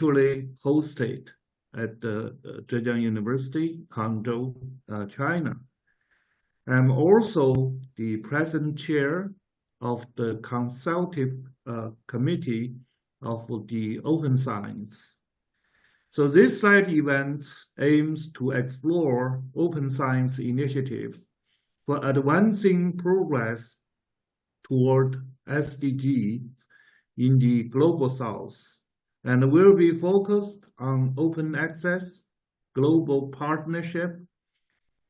virtually hosted at the Zhejiang University, Hangzhou, China. I'm also the present chair of the consultative committee of the Open Science. So this side event aims to explore open science initiatives for advancing progress toward SDG in the Global South, and will be focused on open access, global partnership,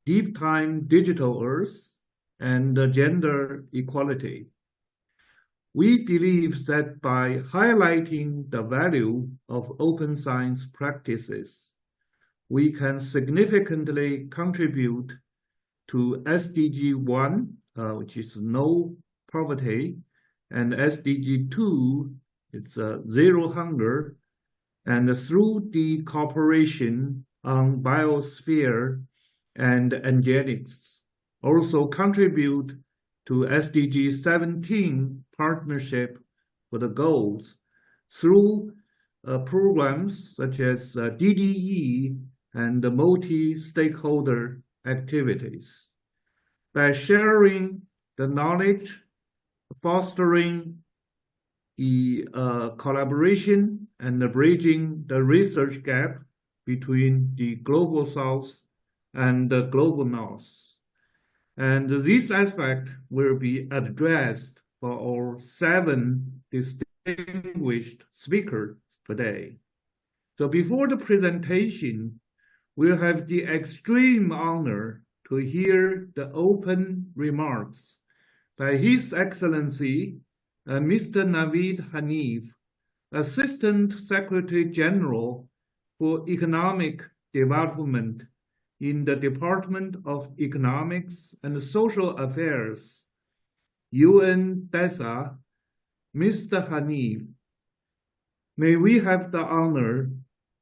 deep time digital Earth, and gender equality. We believe that by highlighting the value of open science practices, we can significantly contribute to SDG 1, which is no poverty, and SDG 2, it's zero hunger, and through the cooperation on biosphere and energetics, also contribute to SDG 17 partnership for the goals through programs such as DDE and multi-stakeholder activities. By sharing the knowledge, fostering the collaboration, and bridging the research gap between the Global South and the Global North. And this aspect will be addressed for our 7 distinguished speakers today. So before the presentation, we'll have the extreme honor to hear the open remarks by His Excellency, Mr. Naveed Hanif, Assistant Secretary General for Economic Development in the Department of Economics and Social Affairs, UNDESA. Mr. Hanif, may we have the honor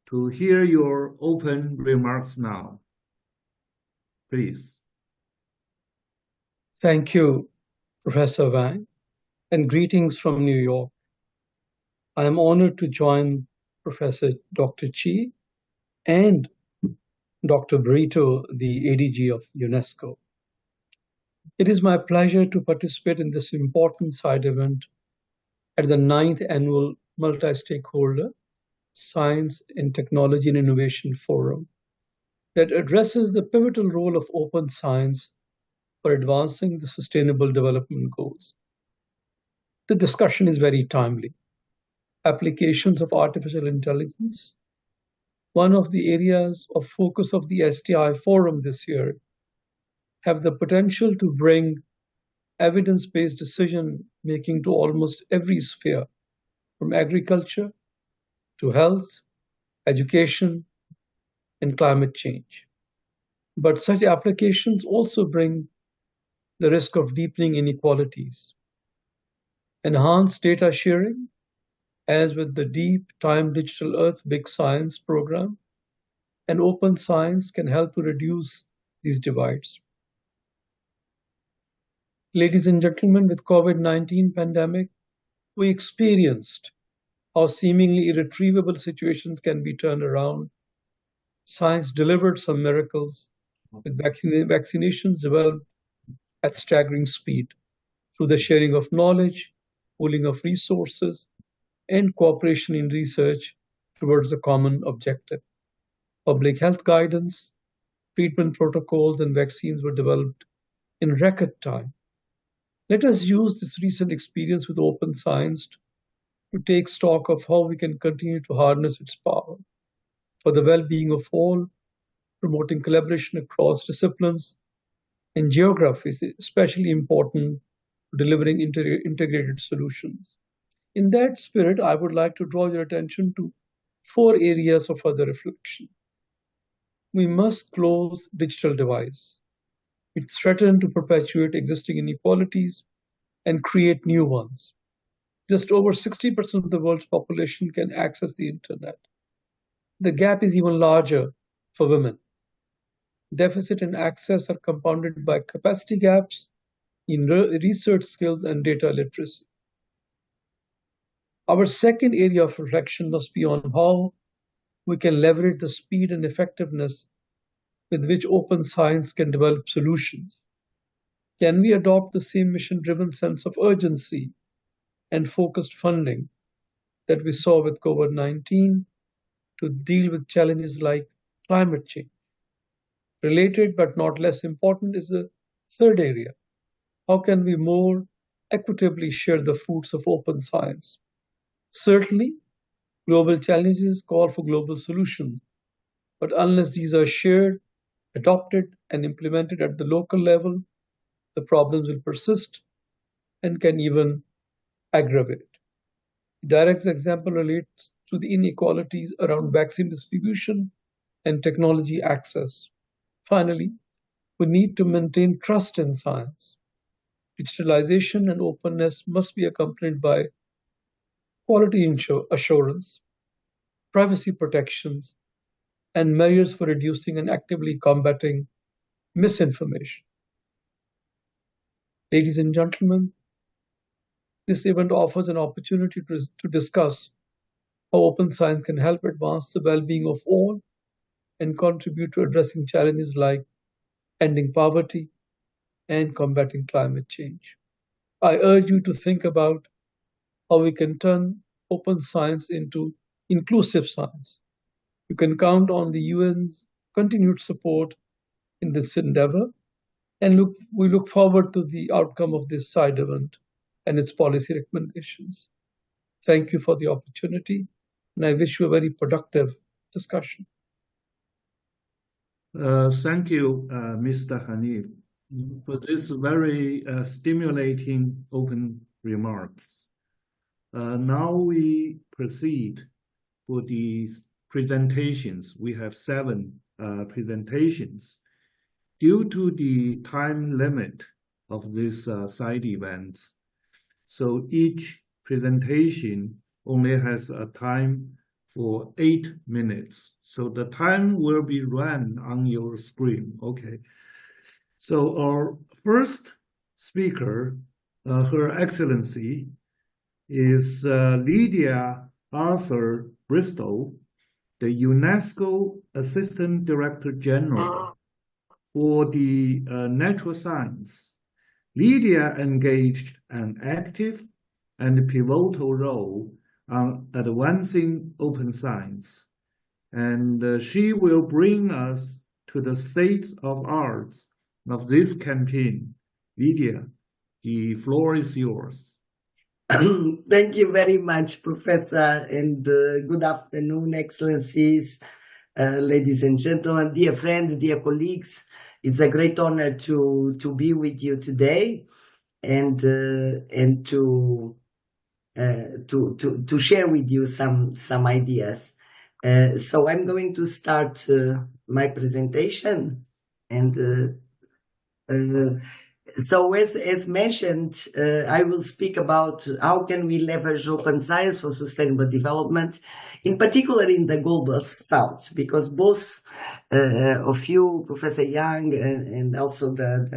to hear your open remarks now. Please. Thank you, Professor Wang, and greetings from New York. I am honored to join Professor Dr. Chi and Dr. Brito, the ADG of UNESCO. It is my pleasure to participate in this important side event at the 9th Annual Multi-Stakeholder Science and Technology and Innovation Forum that addresses the pivotal role of open science for advancing the Sustainable Development Goals. The discussion is very timely. Applications of artificial intelligence, one of the areas of focus of the STI Forum this year, have the potential to bring evidence-based decision-making to almost every sphere, from agriculture to health, education, and climate change. But such applications also bring the risk of deepening inequalities. Enhanced data sharing, as with the Deep Time Digital Earth Big Science program, and open science can help to reduce these divides. Ladies and gentlemen, with COVID-19 pandemic, we experienced how seemingly irretrievable situations can be turned around. Science delivered some miracles, with vaccinations developed at staggering speed through the sharing of knowledge, pooling of resources, and cooperation in research towards a common objective. Public health guidance, treatment protocols, and vaccines were developed in record time. Let us use this recent experience with open science to take stock of how we can continue to harness its power for the well-being of all, promoting collaboration across disciplines and geographies, especially important for delivering integrated solutions. In that spirit, I would like to draw your attention to 4 areas of further reflection. We must close digital divides. It threatens to perpetuate existing inequalities and create new ones. Just over 60% of the world's population can access the internet. The gap is even larger for women. Deficit in access are compounded by capacity gaps in research skills and data literacy. Our second area of reflection must be on how we can leverage the speed and effectiveness with which open science can develop solutions? Can we adopt the same mission-driven sense of urgency and focused funding that we saw with COVID-19 to deal with challenges like climate change? Related but not less important is the third area. How can we more equitably share the fruits of open science? Certainly, global challenges call for global solutions, but unless these are shared, adopted, and implemented at the local level, the problems will persist and can even aggravate. A direct example relates to the inequalities around vaccine distribution and technology access. Finally, we need to maintain trust in science. Digitalization and openness must be accompanied by quality assurance, privacy protections, and measures for reducing and actively combating misinformation. Ladies and gentlemen, this event offers an opportunity to discuss how open science can help advance the well-being of all and contribute to addressing challenges like ending poverty and combating climate change. I urge you to think about how we can turn open science into inclusive science. You can count on the UN's continued support in this endeavor, and we look forward to the outcome of this side event and its policy recommendations. Thank you for the opportunity, and I wish you a very productive discussion. Thank you, Mr. Hanif, for this very stimulating open remarks. Now we proceed for the presentations. We have 7 presentations. Due to the time limit of this side events, so each presentation only has a time for 8 minutes. So the time will be run on your screen, okay? So our first speaker, Her Excellency, is Lydia Arthur Bristow, the UNESCO Assistant Director General for the natural science. Lydia engaged an active and pivotal role on advancing open science, and she will bring us to the state of art of this campaign. Lydia, the floor is yours. Thank you very much, Professor, and good afternoon, Excellencies, ladies and gentlemen, dear friends, dear colleagues. It's a great honor to be with you today and to share with you some ideas. So I'm going to start my presentation, and so as mentioned, I will speak about how can we leverage open science for sustainable development, in particular in the global south, because both of you, Professor Yang, and also our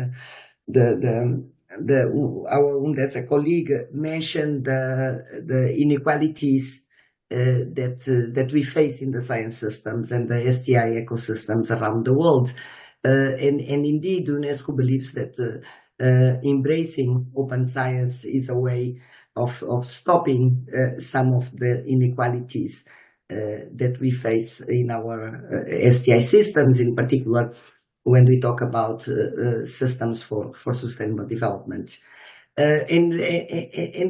UNDESA colleague mentioned the inequalities that we face in the science systems and the STI ecosystems around the world. And indeed, UNESCO believes that embracing open science is a way of stopping some of the inequalities that we face in our STI systems, in particular when we talk about systems for sustainable development. And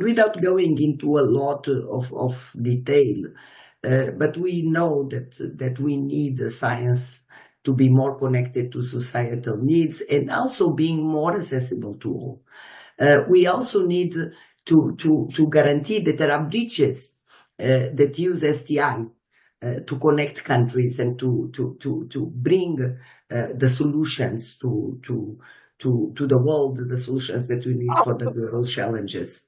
without going into a lot of detail, but we know that we need the science to be more connected to societal needs and also being more accessible to all. We also need to guarantee that there are bridges that use STI to connect countries and to bring the solutions to the world, the solutions that we need for the global challenges.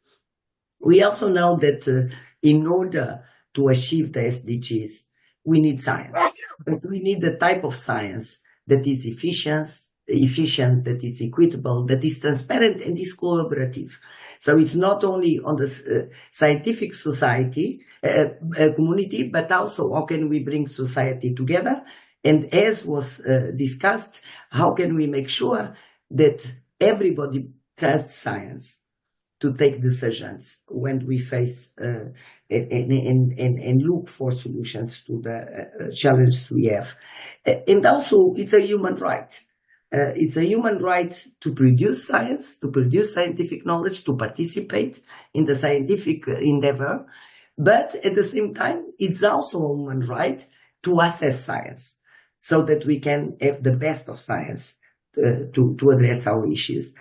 We also know that in order to achieve the SDGs, we need science. But we need the type of science that is efficient, that is equitable, that is transparent, and is collaborative. So it's not only on the scientific society, community, but also how can we bring society together? And as was discussed, how can we make sure that everybody trusts science to take decisions when we face and look for solutions to the challenges we have. And also, it's a human right. It's a human right to produce science, to produce scientific knowledge, to participate in the scientific endeavor. But at the same time, it's also a human right to assess science so that we can have the best of science to address our issues.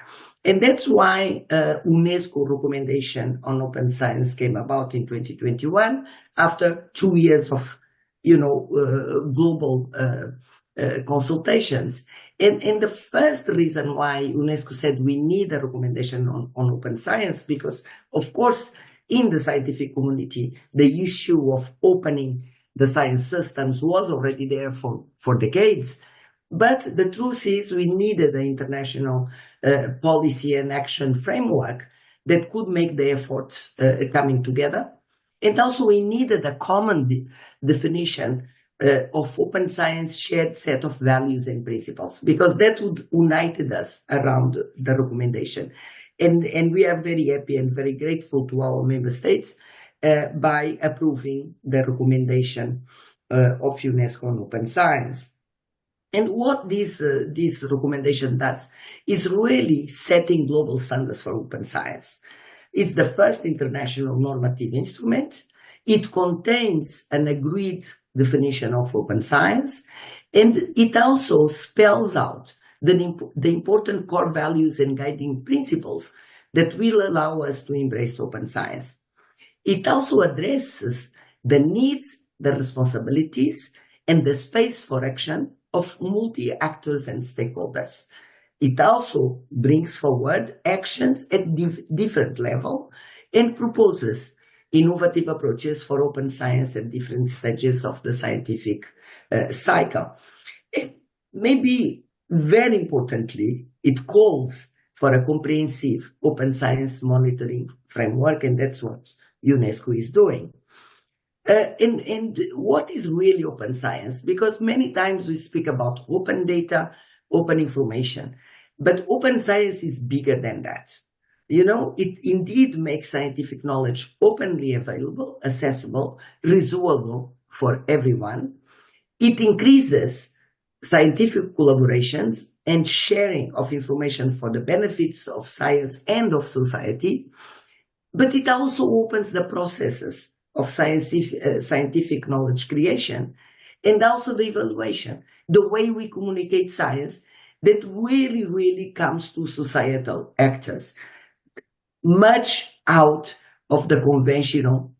And that's why UNESCO recommendation on open science came about in 2021 after 2 years of, global consultations. And the first reason why UNESCO said we need a recommendation on open science, because of course, in the scientific community, the issue of opening the science systems was already there for decades. But the truth is we needed an international policy and action framework that could make the efforts coming together. And also we needed a common definition of open science, shared set of values and principles, because that would unite us around the recommendation. And we are very happy and very grateful to our member states by approving the recommendation of UNESCO on open science. And what this recommendation does is really setting global standards for open science. It's the first international normative instrument. It contains an agreed definition of open science, and it also spells out the important core values and guiding principles that will allow us to embrace open science. It also addresses the needs, the responsibilities, and the space for action of multi-actors and stakeholders. It also brings forward actions at different levels and proposes innovative approaches for open science at different stages of the scientific cycle. And maybe very importantly, it calls for a comprehensive open science monitoring framework, and that's what UNESCO is doing. And what is really open science? Because many times we speak about open data, open information, but open science is bigger than that. It indeed makes scientific knowledge openly available, accessible, reviewable for everyone. It increases scientific collaborations and sharing of information for the benefits of science and of society, but it also opens the processes of scientific knowledge creation and also the evaluation, the way we communicate science that really, really comes to societal actors, much out of the conventional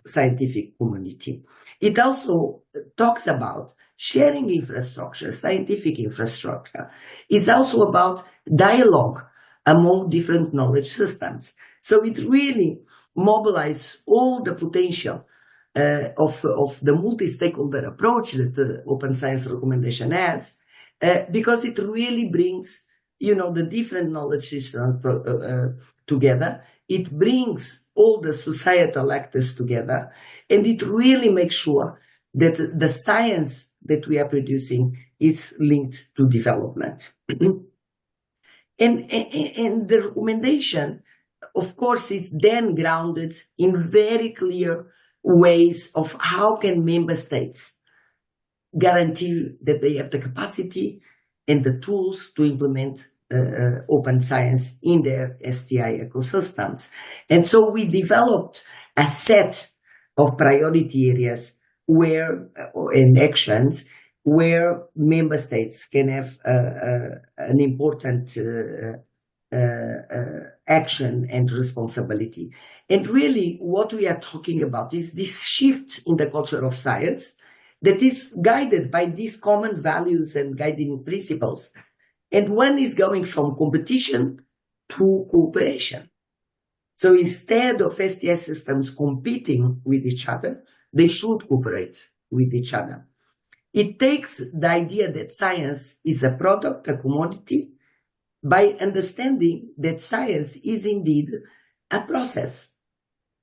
scientific community. It also talks about sharing infrastructure, scientific infrastructure. It's also about dialogue among different knowledge systems. So it really mobilizes all the potential of the multi-stakeholder approach that the open science recommendation has, because it really brings, the different knowledge systems together. It brings all the societal actors together, and it really makes sure that the science that we are producing is linked to development. And the recommendation, of course, is then grounded in very clear ways of how can member states guarantee that they have the capacity and the tools to implement open science in their STI ecosystems. And so we developed a set of priority areas and actions where member states can have an important action and responsibility. And really what we are talking about is this shift in the culture of science that is guided by these common values and guiding principles. And one is going from competition to cooperation. So instead of STI systems competing with each other, they should cooperate with each other. It takes the idea that science is a product, a commodity, by understanding that science is indeed a process,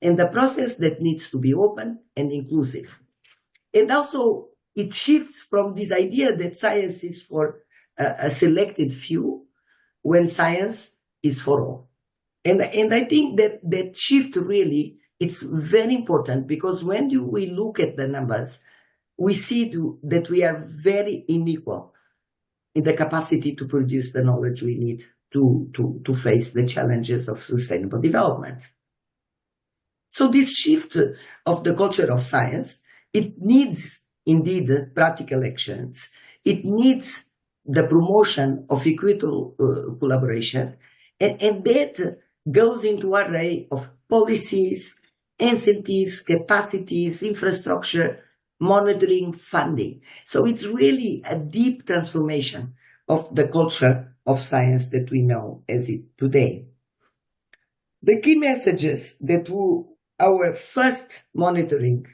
and the process that needs to be open and inclusive. And also, it shifts from this idea that science is for a selected few, when science is for all. And I think that shift really, it's very important, because when we look at the numbers, we see that we are very unequal in the capacity to produce the knowledge we need to face the challenges of sustainable development. So this shift of the culture of science, it needs indeed practical actions. It needs the promotion of equitable collaboration, and that goes into an array of policies, incentives, capacities, infrastructure, monitoring, funding. So it's really a deep transformation of the culture of science that we know as it today. The key messages that our first monitoring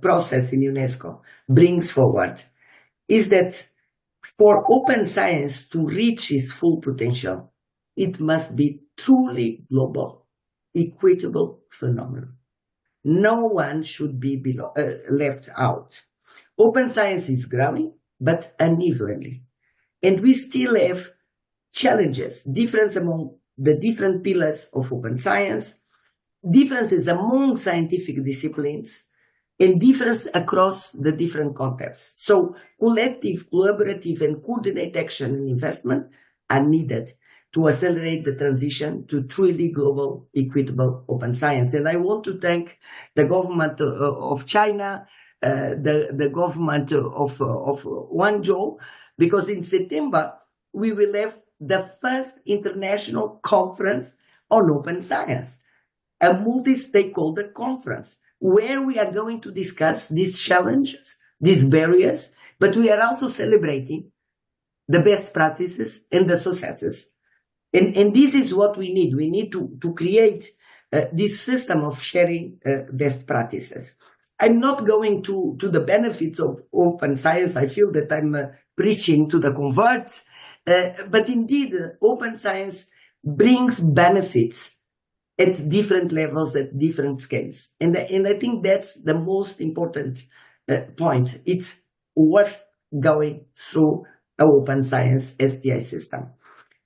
process in UNESCO brings forward is that for open science to reach its full potential, it must be truly global, equitable phenomenon. No one should be left out. Open science is growing, but unevenly. And we still have challenges, difference among the different pillars of open science, differences among scientific disciplines, and difference across the different contexts. So collective, collaborative, and coordinated action and investment are needed to accelerate the transition to truly global, equitable open science. And I want to thank the government of China, the government of Guangzhou, because in September, we will have the first international conference on open science, a multi-stakeholder conference, where we are going to discuss these challenges, these barriers, but we are also celebrating the best practices and the successes. And this is what we need. We need to create this system of sharing best practices. I'm not going to the benefits of open science. I feel that I'm preaching to the converts, but indeed, open science brings benefits at different levels, at different scales. And I think that's the most important point. It's worth going through an open science STI system.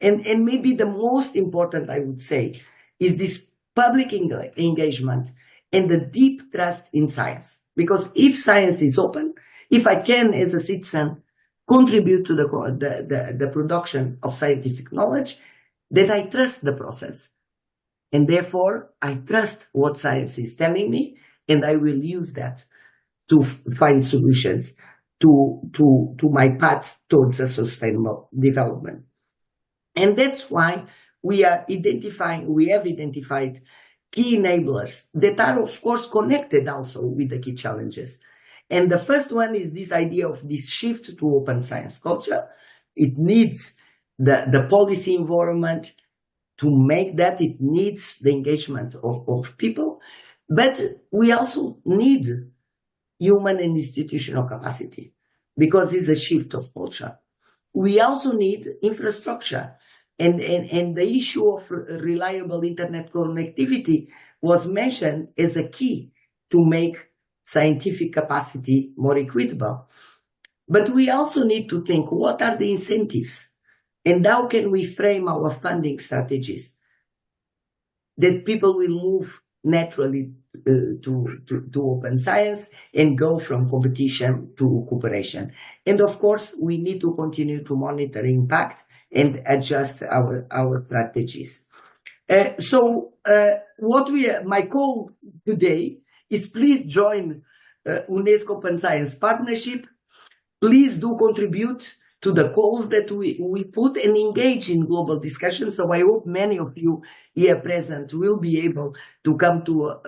And maybe the most important, I would say, is this public engagement and the deep trust in science. Because if science is open, if I can, as a citizen, contribute to the production of scientific knowledge, then I trust the process. And therefore, I trust what science is telling me, and I will use that to find solutions to my path towards a sustainable development. And that's why we have identified key enablers that are, of course, connected also with the key challenges. And the first one is this idea of this shift to open science culture. It needs the policy environment to make that. It needs the engagement of people. But we also need human and institutional capacity, because it's a shift of culture. We also need infrastructure. And the issue of reliable internet connectivity was mentioned as a key to make scientific capacity more equitable. But we also need to think, what are the incentives? And how can we frame our funding strategies that people will move naturally to open science and go from competition to cooperation? And of course, we need to continue to monitor impact and adjust our strategies. My call today is, please join UNESCO Open Science Partnership. Please do contribute to the calls that we put and engage in global discussions. So I hope many of you here present will be able to come to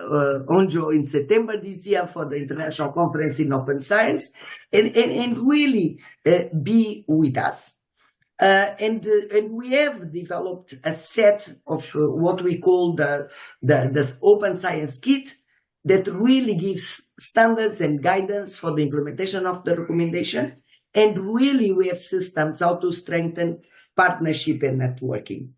Guangzhou in September this year for the International Conference in Open Science and really be with us. And we have developed a set of what we call the Open Science Kit that really gives standards and guidance for the implementation of the recommendation. And really, we have systems how to strengthen partnership and networking.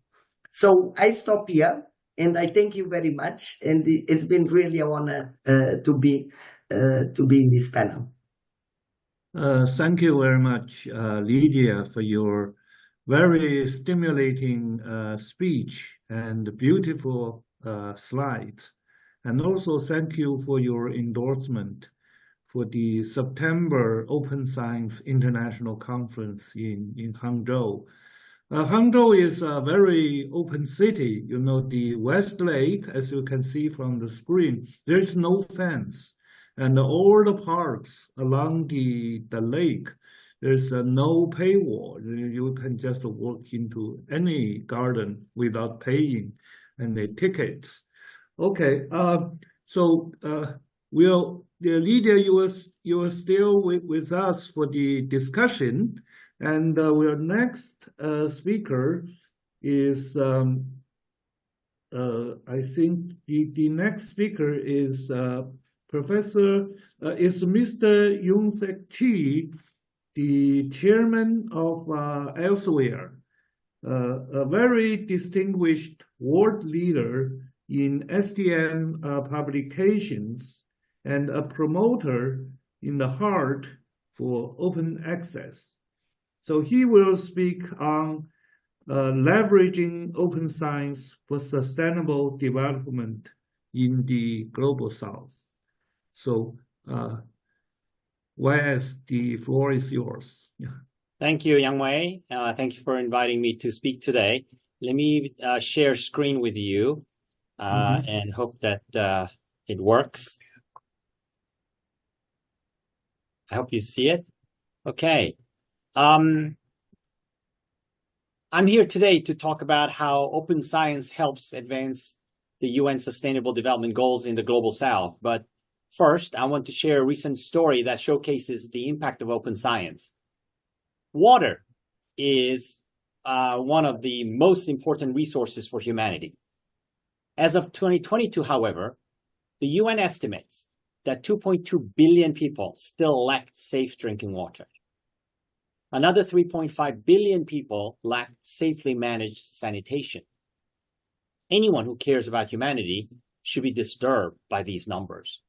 So I stop here, And I thank you very much. And it's been really an honor to be in this panel. Thank you very much, Lydia, for your very stimulating speech and beautiful slides. And also thank you for your endorsement for the September Open Science International Conference in Hangzhou. Hangzhou is a very open city. You know, the West Lake, as you can see from the screen, there's no fence. And all the parks along the lake, there's no paywall. You can just walk into any garden without paying any tickets. Okay, so Lydia, you are still with us for the discussion, and our next speaker is I think the next speaker is Professor is Mr. Young-Sek Chi, the chairman of Elsevier, a very distinguished world leader in STM publications and a promoter in the heart for open access. So he will speak on leveraging open science for sustainable development in the Global South. So, Wes, the floor is yours. Yeah. Thank you, Yang Wei. Thank you for inviting me to speak today. Let me share screen with you and hope that it works. I hope you see it. Okay. I'm here today to talk about how open science helps advance the UN Sustainable Development Goals in the Global South. But first, I want to share a recent story that showcases the impact of open science. Water is one of the most important resources for humanity. As of 2022, however, the UN estimates that 2.2 billion people still lack safe drinking water. Another 3.5 billion people lack safely managed sanitation. Anyone who cares about humanity should be disturbed by these numbers.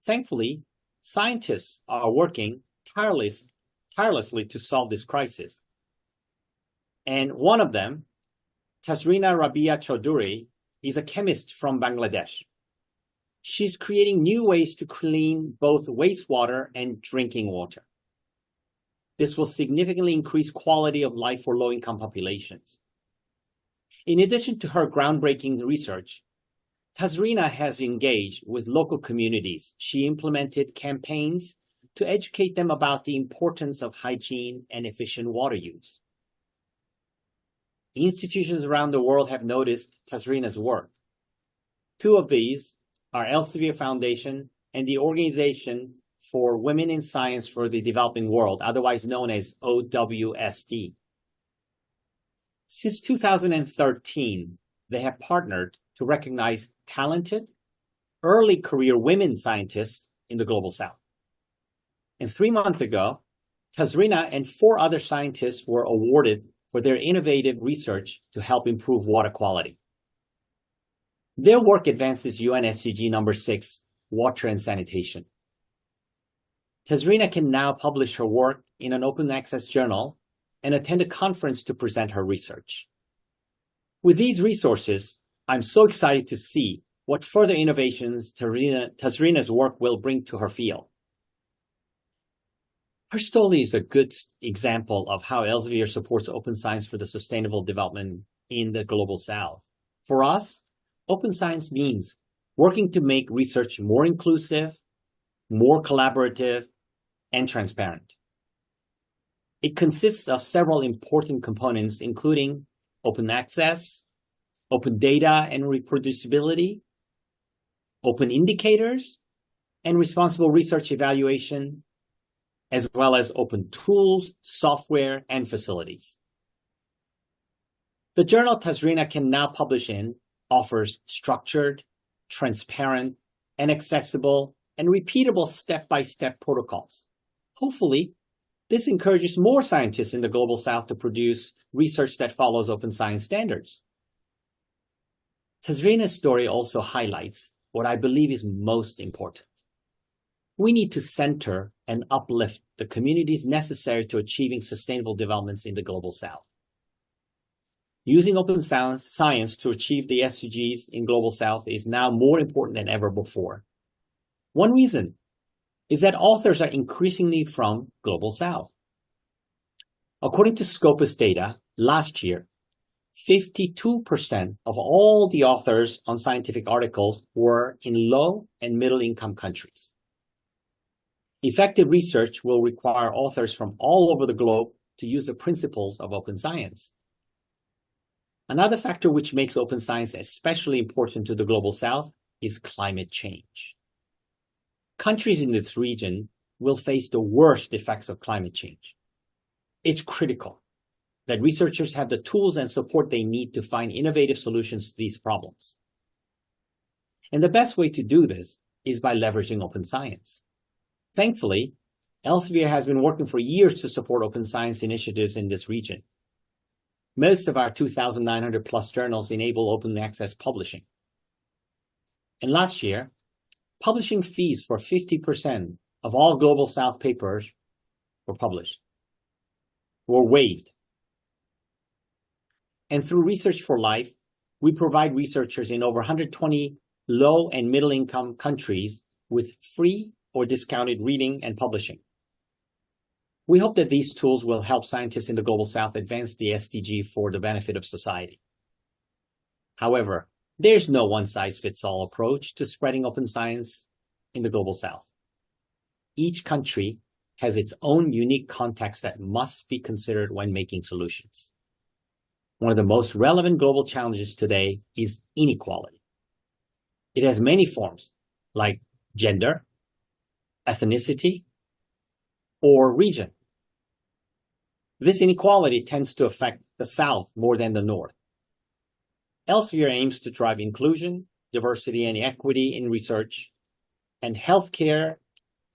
Thankfully, scientists are working tirelessly to solve this crisis. And one of them, Tazrina Rabia Chaudhuri, is a chemist from Bangladesh. She's creating new ways to clean both wastewater and drinking water. This will significantly increase quality of life for low-income populations. In addition to her groundbreaking research, Tazrina has engaged with local communities. She implemented campaigns to educate them about the importance of hygiene and efficient water use. Institutions around the world have noticed Tazrina's work. Two of these are Elsevier Foundation and the Organization for Women in Science for the Developing World, otherwise known as OWSD. Since 2013, they have partnered to recognize talented, early career women scientists in the Global South. And 3 months ago, Tazrina and 4 other scientists were awarded for their innovative research to help improve water quality. Their work advances UN SDG number 6, water and sanitation. Tazrina can now publish her work in an open access journal and attend a conference to present her research. With these resources, I'm so excited to see what further innovations Tazrina's work will bring to her field. Her story is a good example of how Elsevier supports open science for the sustainable development in the Global South. For us, open science means working to make research more inclusive, more collaborative, and transparent. It consists of several important components, including open access, open data and reproducibility, open indicators, and responsible research evaluation, as well as open tools, software, and facilities. The journal Tazrina can now publish in offers structured, transparent, and accessible and repeatable step-by-step protocols. Hopefully, this encourages more scientists in the Global South to produce research that follows open science standards. Tazrina's story also highlights what I believe is most important. We need to center and uplift the communities necessary to achieving sustainable developments in the Global South. Using open science to achieve the SDGs in Global South is now more important than ever before. One reason is that authors are increasingly from Global South. According to Scopus data, last year, 52% of all the authors on scientific articles were in low and middle income countries. Effective research will require authors from all over the globe to use the principles of open science. Another factor which makes open science especially important to the Global South is climate change. Countries in this region will face the worst effects of climate change. It's critical that researchers have the tools and support they need to find innovative solutions to these problems. And the best way to do this is by leveraging open science. Thankfully, Elsevier has been working for years to support open science initiatives in this region. Most of our 2,900 plus journals enable open access publishing. And last year, publishing fees for 50% of all Global South papers were waived. And through Research for Life, we provide researchers in over 120 low and middle income countries with free or discounted reading and publishing. We hope that these tools will help scientists in the Global South advance the SDG for the benefit of society. However, there's no one-size-fits-all approach to spreading open science in the Global South. Each country has its own unique context that must be considered when making solutions. One of the most relevant global challenges today is inequality. It has many forms, like gender, ethnicity, or region. This inequality tends to affect the South more than the North. Elsevier aims to drive inclusion, diversity, and equity in research, and healthcare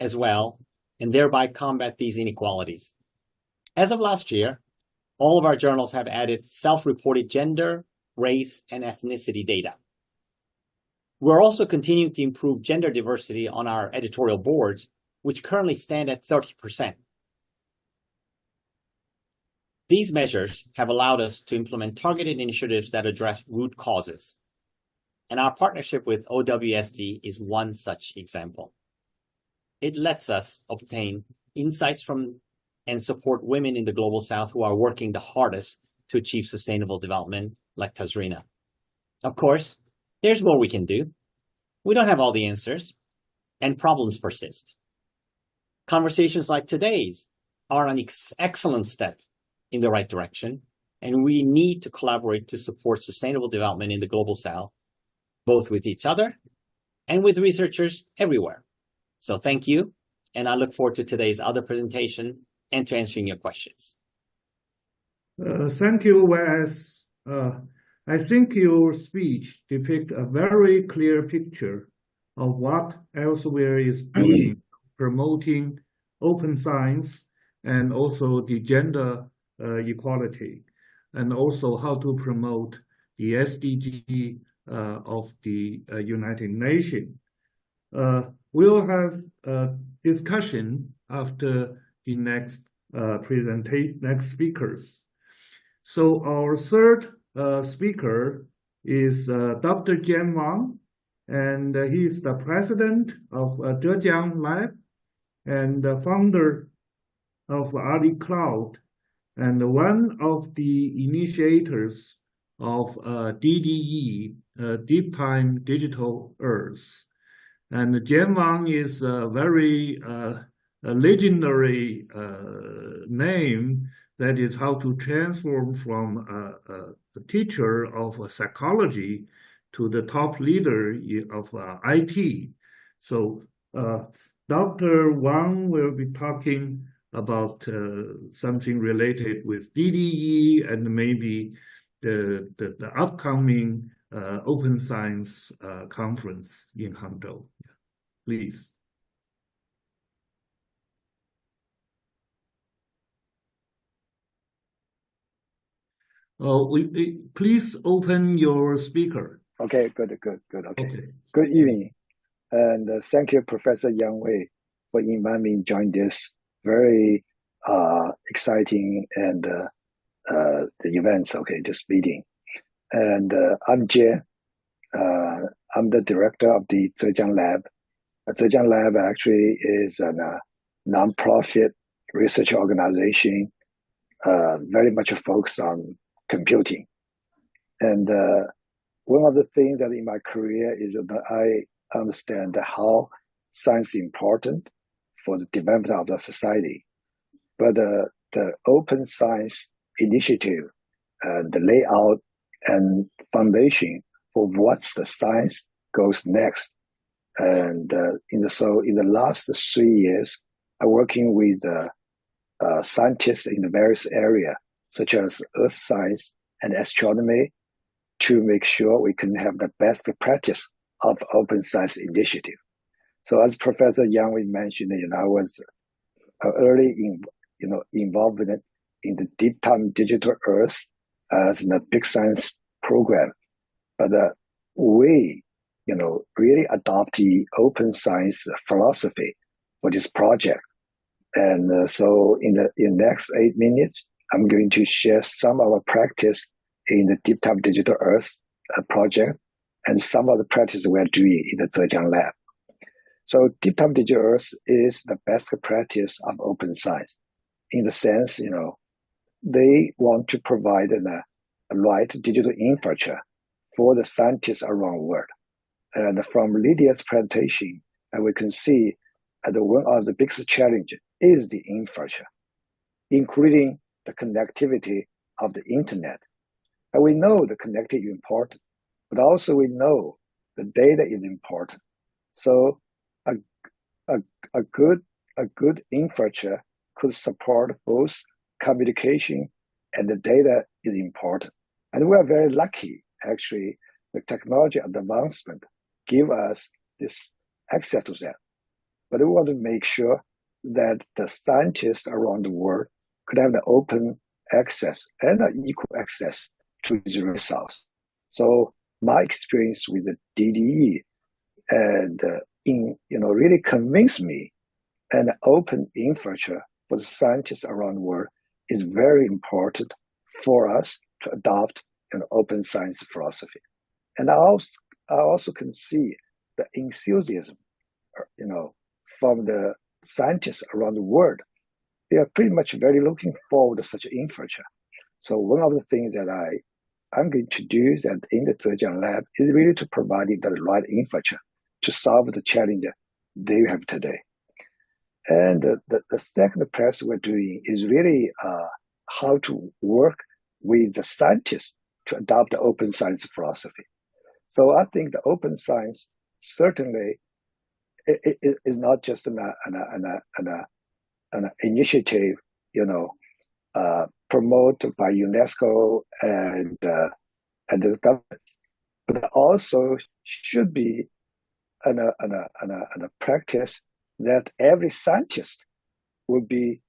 as well, and thereby combat these inequalities. As of last year, all of our journals have added self-reported gender, race, and ethnicity data. We're also continuing to improve gender diversity on our editorial boards, which currently stand at 30%. These measures have allowed us to implement targeted initiatives that address root causes. And our partnership with OWSD is one such example. It lets us obtain insights from and support women in the Global South who are working the hardest to achieve sustainable development, like Tazrina. Of course, there's more we can do. We don't have all the answers, and problems persist. Conversations like today's are an excellent step in the right direction, and we need to collaborate to support sustainable development in the Global South, both with each other and with researchers everywhere. So thank you, and I look forward to today's other presentation and to answering your questions. Thank you, Wes. I think your speech depicts a very clear picture of what Elsevier is doing, promoting open science and also the gender equality, and also how to promote the SDG of the United Nations. We'll have a discussion after the next speakers. So our third speaker is Dr. Jian Wang, and he is the president of Zhejiang Lab and the founder of AliCloud, and one of the initiators of DDE, Deep Time Digital Earth. And Jian Wang is a very legendary name. That is how to transform from a teacher of psychology to the top leader of IT. So Dr. Wang will be talking about something related with DDE and maybe the upcoming Open Science conference in Hangzhou. Please. Please open your speaker. Okay, good. Okay. Okay. Good evening. And thank you, Professor Yang Wei, for inviting me to join this very exciting and the events, okay, this meeting. And I'm Jie. I'm the director of the Zhejiang Lab. Zhejiang Lab actually is a non-profit research organization, very much focused on computing. And one of the things that in my career is that I understand how science is important for the development of the society. But the open science initiative, the layout and foundation for what's the science goes next. And in the last 3 years, I'm working with scientists in the various areas, such as earth science and astronomy, to make sure we can have the best practice of open science initiative. So as Professor Yang Wei mentioned, I was early involved in the Deep Time Digital Earth as a big science program. But we, really adopt the open science philosophy for this project. And so in the next 8 minutes, I'm going to share some of our practice in the Deep Time Digital Earth project and some of the practice we're doing in the Zhejiang Lab. So Deep Time Digital Earth is the best practice of open science in the sense, they want to provide a right digital infrastructure for the scientists around the world. And from Lydia's presentation, we can see that one of the biggest challenges is the infrastructure, including the connectivity of the internet. And we know the connectivity is important, but also we know the data is important. So a good infrastructure could support both communication and the data is important. And we are very lucky, actually, the technology advancement give us this access to that. But we want to make sure that the scientists around the world could have the open access and equal access to these results. So my experience with the DDE and really convinced me an open infrastructure for the scientists around the world is very important for us to adopt an open science philosophy. And I also can see the enthusiasm, from the scientists around the world. They are pretty much very looking forward to such infrastructure. So one of the things that I'm going to do that in the Zhejiang Lab is really to provide the right infrastructure to solve the challenge they have today. And the second practice we're doing is really how to work with the scientists to adopt the open science philosophy. So I think the open science certainly is not just an initiative, promoted by UNESCO and the government, but also should be a practice that every scientist will be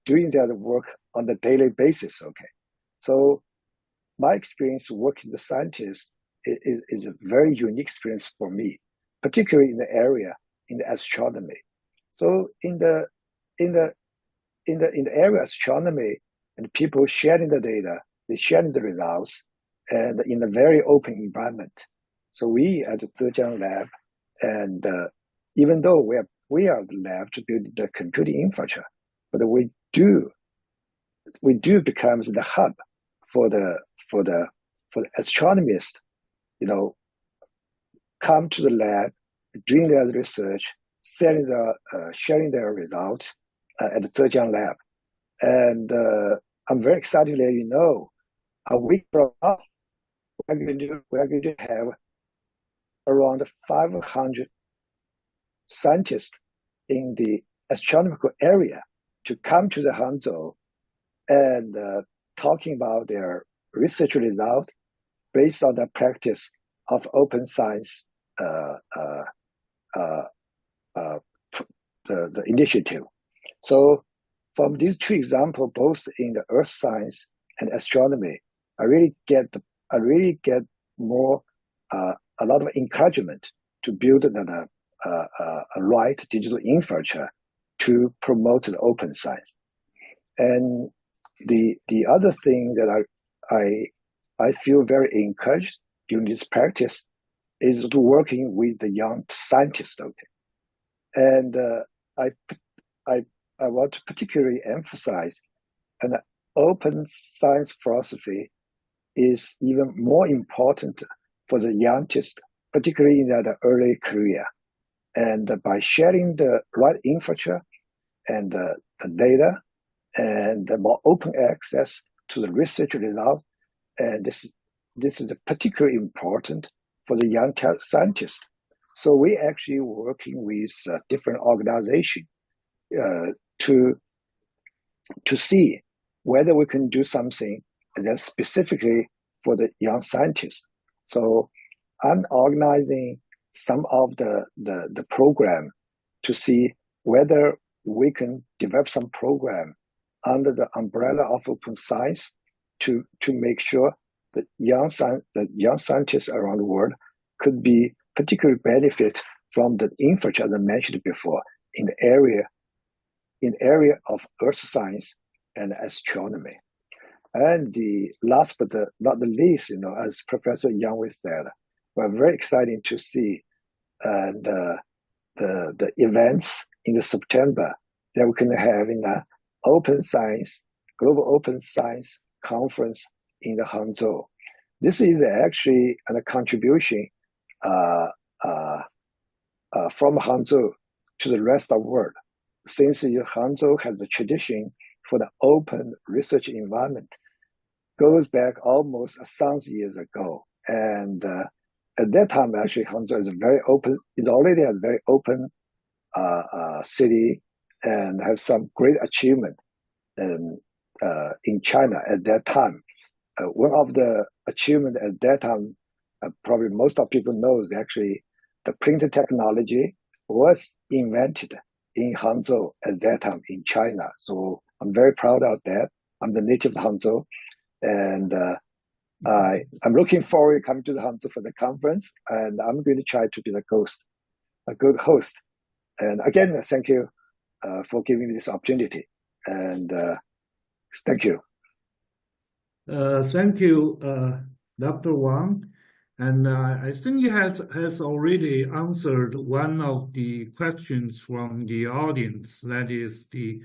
doing their work on a daily basis. Okay, so my experience working with the scientists is a very unique experience for me, particularly in the area in the astronomy. So in the area of astronomy, and people sharing the data, they sharing the results, and in a very open environment. So we at the Zhejiang Lab, and even though we are the lab to build the computing infrastructure, but we do become the hub for the astronomists, come to the lab, doing their research, sharing their results at the Zhejiang Lab. And I'm very excited to let you know, a week from now, we're going to have around 500 scientists in the astronomical area to come to the Hangzhou and talking about their research result based on the practice of open science, the initiative. So from these two examples, both in the earth science and astronomy, I really get I really get more a lot of encouragement to build a right digital infrastructure to promote the open science. And the other thing that I feel very encouraged during this practice is to working with the young scientists. Okay, and I want to particularly emphasize an open science philosophy is even more important for the youngest, particularly in that early career. And by sharing the right infrastructure and the data and the more open access to the research result, and this is particularly important for the young scientists. So we actually working with different organizations to see whether we can do something that's specifically for the young scientists. So I'm organizing some of the program to see whether we can develop some program under the umbrella of open science to make sure that young scientists around the world could be particularly benefit from the infrastructure I mentioned before in the area of earth science and astronomy. And the last but not the least, as Professor Yang Wei said, we're very excited to see the events in the September that we can have in the Global Open Science Conference in the Hangzhou. This is actually a contribution from Hangzhou to the rest of the world, since Hangzhou has a tradition for the open research environment, goes back almost 1,000 years ago. And at that time, actually, Hangzhou is already a very open city and have some great achievement in China at that time. One of the achievements at that time, probably most of people know, is actually the printer technology was invented in Hangzhou at that time in China. So I'm very proud of that. I'm the native of Hangzhou, and I'm looking forward to coming to the Hangzhou for the conference, and I'm going to try to be a good host. And again, thank you for giving me this opportunity, and thank you. Thank you, Dr. Wang. And I think he has already answered one of the questions from the audience, that is the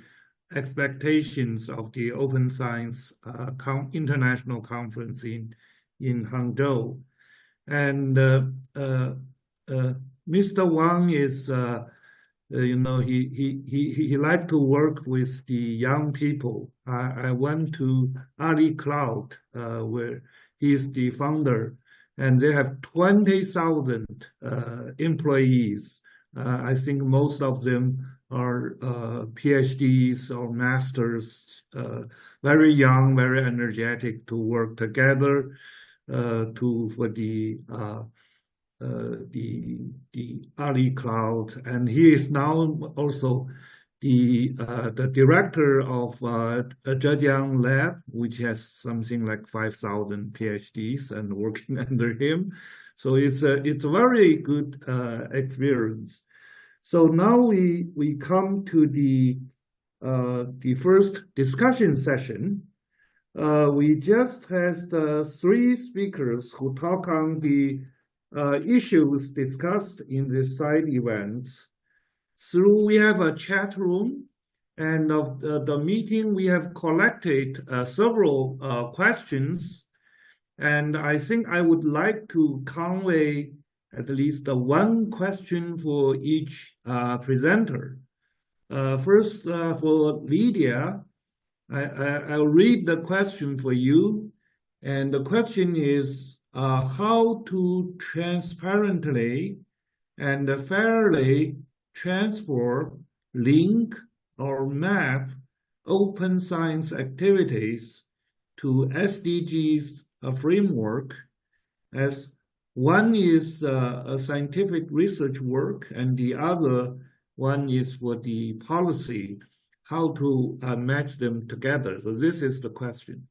expectations of the Open Science International Conference in Hangzhou. And Mr. Wang is, he likes to work with the young people. I went to Ali Cloud, where he's the founder, and they have 20,000 employees. I think most of them are PhDs or masters, very young, very energetic to work together for the Ali Cloud. And he is now also the director of Zhejiang Lab, which has something like 5,000 PhDs and working under him. So it's a very good experience. So now we come to the first discussion session. We just had 3 speakers who talk on the issues discussed in the side events. We have a chat room, and of the meeting we have collected several questions, and I think I would like to convey at least one question for each presenter. First, for Lydia, I'll read the question for you, and the question is how to transparently and fairly transfer, link, or map open science activities to SDGs framework, as one is a scientific research work and the other one is for the policy, how to match them together. So this is the question.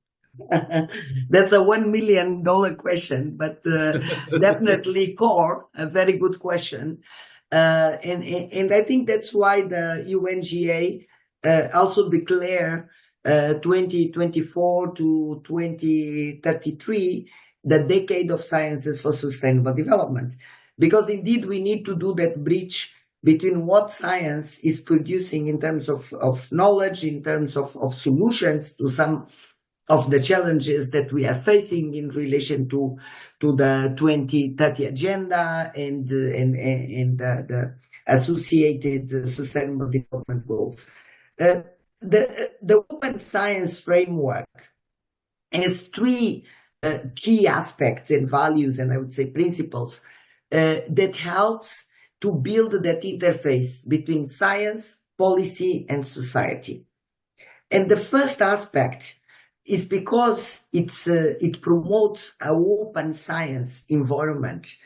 That's a $1 million question, but definitely core, a very good question. And I think that's why the UNGA also declare 2024 to 2033 the decade of sciences for sustainable development. Because indeed we need to do that bridge between what science is producing in terms of knowledge, in terms of solutions to some of the challenges that we are facing in relation to the 2030 agenda and the associated sustainable development goals. The Open Science Framework has three key aspects and values, and I would say principles, that helps to build that interface between science, policy, and society. And the first aspect is because it promotes an open science environment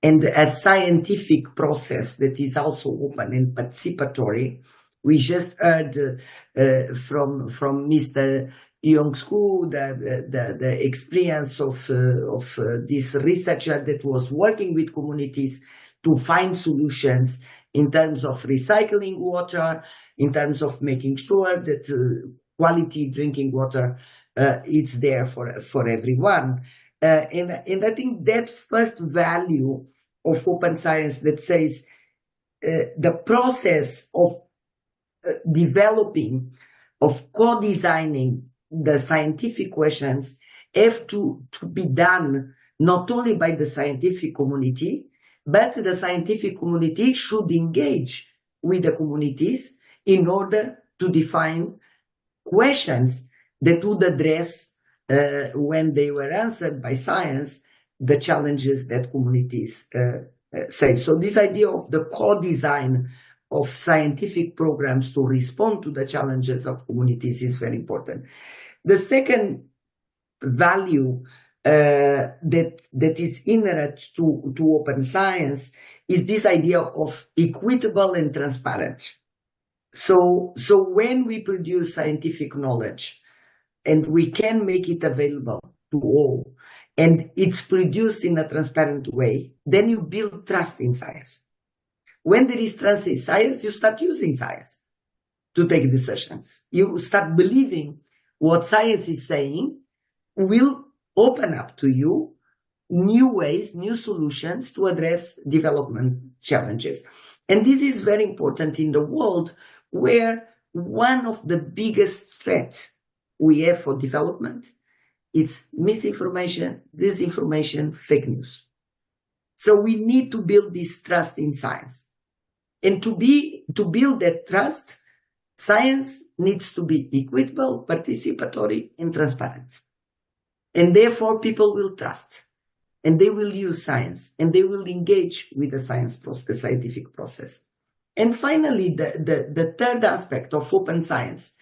and a scientific process that is also open and participatory. We just heard from Mr. Young-Soo the experience of this researcher that was working with communities to find solutions in terms of recycling water, in terms of making sure that quality drinking water is there for everyone. And I think that first value of open science that says the process of developing, of co-designing the scientific questions have to be done not only by the scientific community, but the scientific community should engage with the communities in order to define questions that would address, when they were answered by science, the challenges that communities say. So this idea of the co-design of scientific programs to respond to the challenges of communities is very important. The second value that is inherent to open science is this idea of equitable and transparent. So when we produce scientific knowledge and we can make it available to all, and it's produced in a transparent way, then you build trust in science. When there is trust in science, you start using science to take decisions. You start believing what science is saying will open up to you new ways, new solutions to address development challenges. And this is very important in the world where one of the biggest threats we have for development is misinformation, disinformation, fake news. So we need to build this trust in science. And to build that trust, science needs to be equitable, participatory, and transparent. And therefore, people will trust, and they will use science, and they will engage with the scientific process. And finally, the third aspect of open science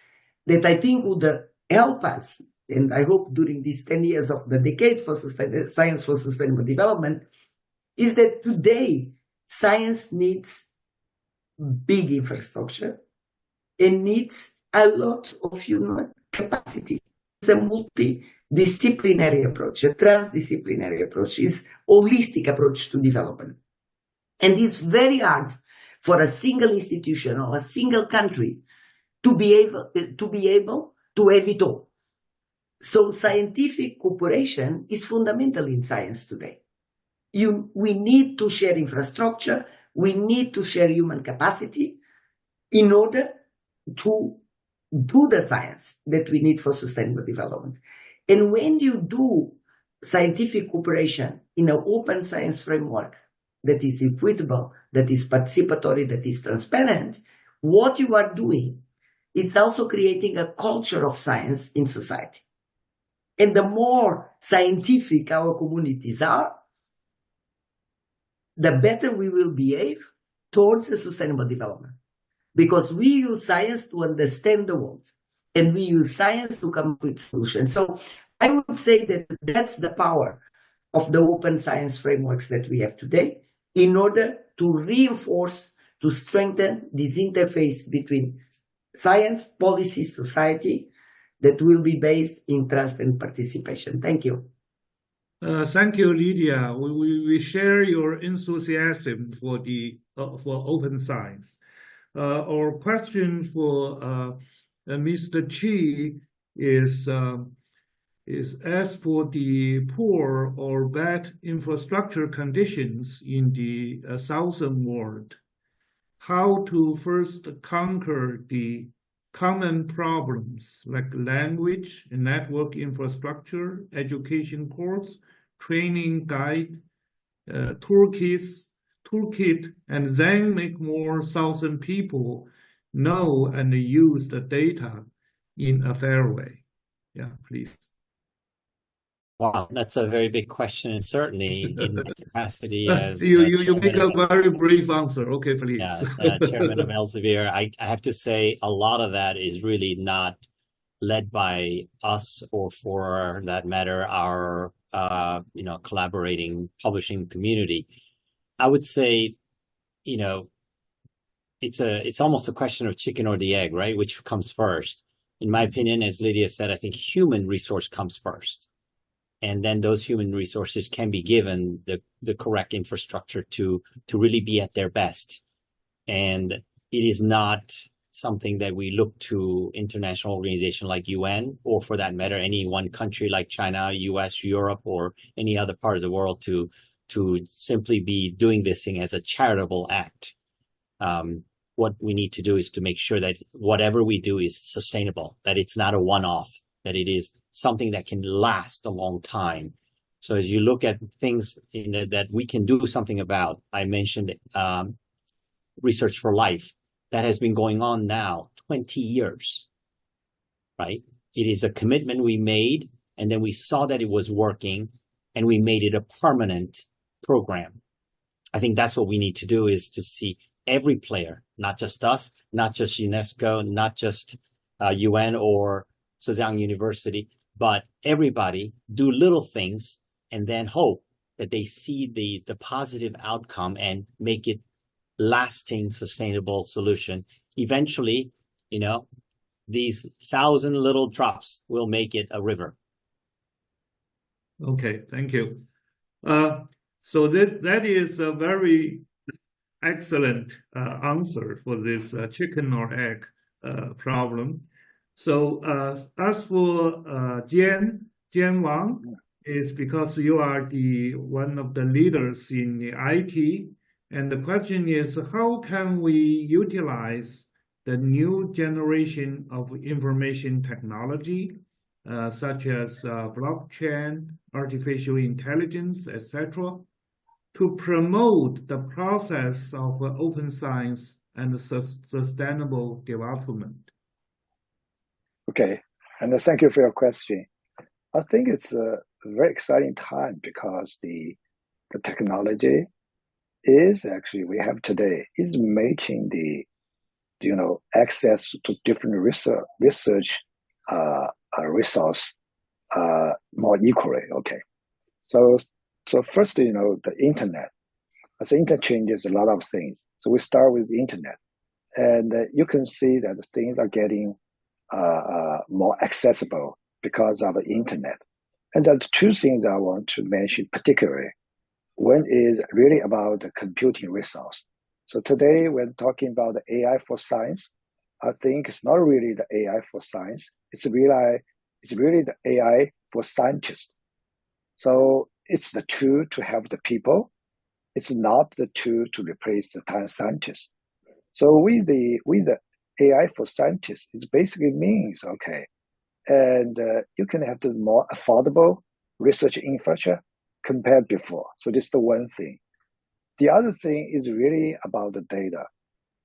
that I think would help us, and I hope during these 10 years of the decade for science for sustainable development, is that today science needs big infrastructure and needs a lot of human capacity. It's a multidisciplinary approach, a transdisciplinary approach, is holistic approach to development. And it's very hard for a single institution or a single country to be able to have it all. So scientific cooperation is fundamental in science today. We need to share infrastructure, we need to share human capacity in order to do the science that we need for sustainable development. And when you do scientific cooperation in an open science framework that is equitable, that is participatory, that is transparent, what you are doing is also creating a culture of science in society. And the more scientific our communities are, the better we will behave towards a sustainable development. Because we use science to understand the world, and we use science to come up with solutions. So I would say that that's the power of the open science frameworks that we have today in order to reinforce, to strengthen this interface between science, policy, society, that will be based in trust and participation. Thank you. Thank you, Lydia. We share your enthusiasm for for open science. Our question for Mr. Chi is as for the poor or bad infrastructure conditions in the southern world, how to first conquer the common problems like language, network infrastructure, education course, training guide, toolkit, and then make more southern people know and use the data in a fair way. Yeah, please. Wow, that's a very big question, and certainly in my capacity as you make chairman a very brief answer. Okay, please. Chairman of Elsevier, I have to say a lot of that is really not led by us, or for that matter, our collaborating publishing community. I would say, it's almost a question of chicken or the egg, right? Which comes first? In my opinion, as Lydia said, I think human resource comes first. And then those human resources can be given the correct infrastructure to really be at their best. And it is not something that we look to international organization like UN, or for that matter, any one country like China, US, Europe, or any other part of the world to simply be doing this thing as a charitable act. What we need to do is to make sure that whatever we do is sustainable, that it's not a one-off, that it is something that can last a long time. So as you look at things that we can do something about, I mentioned Research for Life. That has been going on now 20 years, right? It is a commitment we made, and then we saw that it was working, and we made it a permanent program. I think that's what we need to do, is to see every player, not just us, not just UNESCO, not just UN or Zhejiang University, but everybody do little things and then hope that they see the positive outcome and make it lasting, sustainable solution. Eventually, these 1,000 little drops will make it a river. Okay, thank you. So that is a very excellent answer for this chicken or egg problem. So as for Jian Wang, is because you are one of the leaders in the IT, and the question is, how can we utilize the new generation of information technology, such as blockchain, artificial intelligence, etc., to promote the process of open science and sustainable development? Okay, and thank you for your question. I think it's a very exciting time, because the technology is actually we have today is making the access to different research resource more equally. Okay, so first, the internet. As the internet changes a lot of things. So we start with the internet, and you can see that things are getting more accessible because of the internet. And there are two things I want to mention particularly. One is really about the computing resource. So today, when talking about the AI for science, I think it's not really the AI for science. It's really the AI for scientists. So it's the tool to help the people. It's not the tool to replace the scientists. So with the AI for scientists, it basically means, okay, and you can have the more affordable research infrastructure compared before. So this is the one thing. The other thing is really about the data.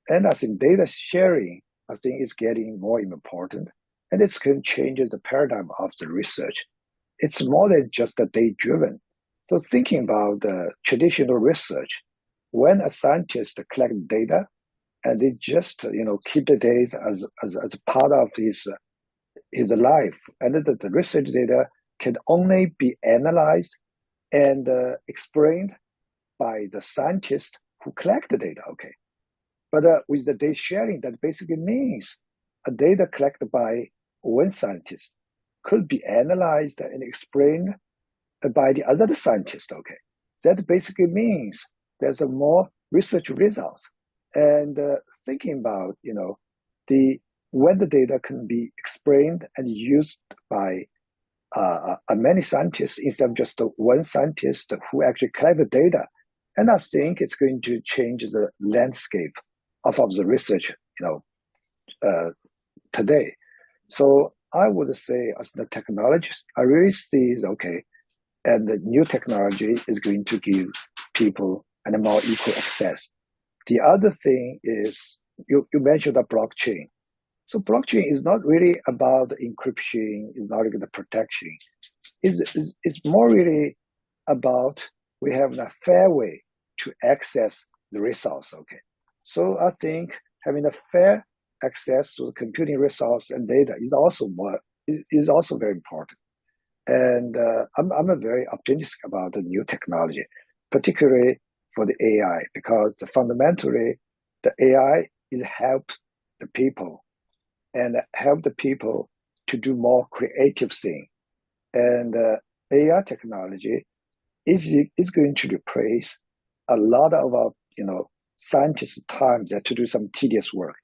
And I think data sharing, I think, is getting more important, and it can change the paradigm of the research. It's more than just a data-driven. So thinking about the traditional research, when a scientist collects data, and they just keep the data as a part of his life, and the research data can only be analyzed and explained by the scientists who collect the data. Okay, but with the data sharing, that basically means a data collected by one scientist could be analyzed and explained by the other scientist. Okay, that basically means there's a more research results. And thinking about, you know, when the data can be explained and used by many scientists instead of just one scientist who actually collect the data. And I think it's going to change the landscape of the research, you know, today. So I would say, as the technologist, I really see, okay, and the new technology is going to give people a more equal access. The other thing is, you mentioned the blockchain. So blockchain is not really about the encryption, it's not really the protection. It's more really about we have a fair way to access the resource, okay? So I think having a fair access to the computing resource and data is also very important. And I'm very optimistic about the new technology, particularly for the AI, because fundamentally the AI is help the people and help the people to do more creative things. And AI technology is going to replace a lot of our, you know, scientists' time to do some tedious work.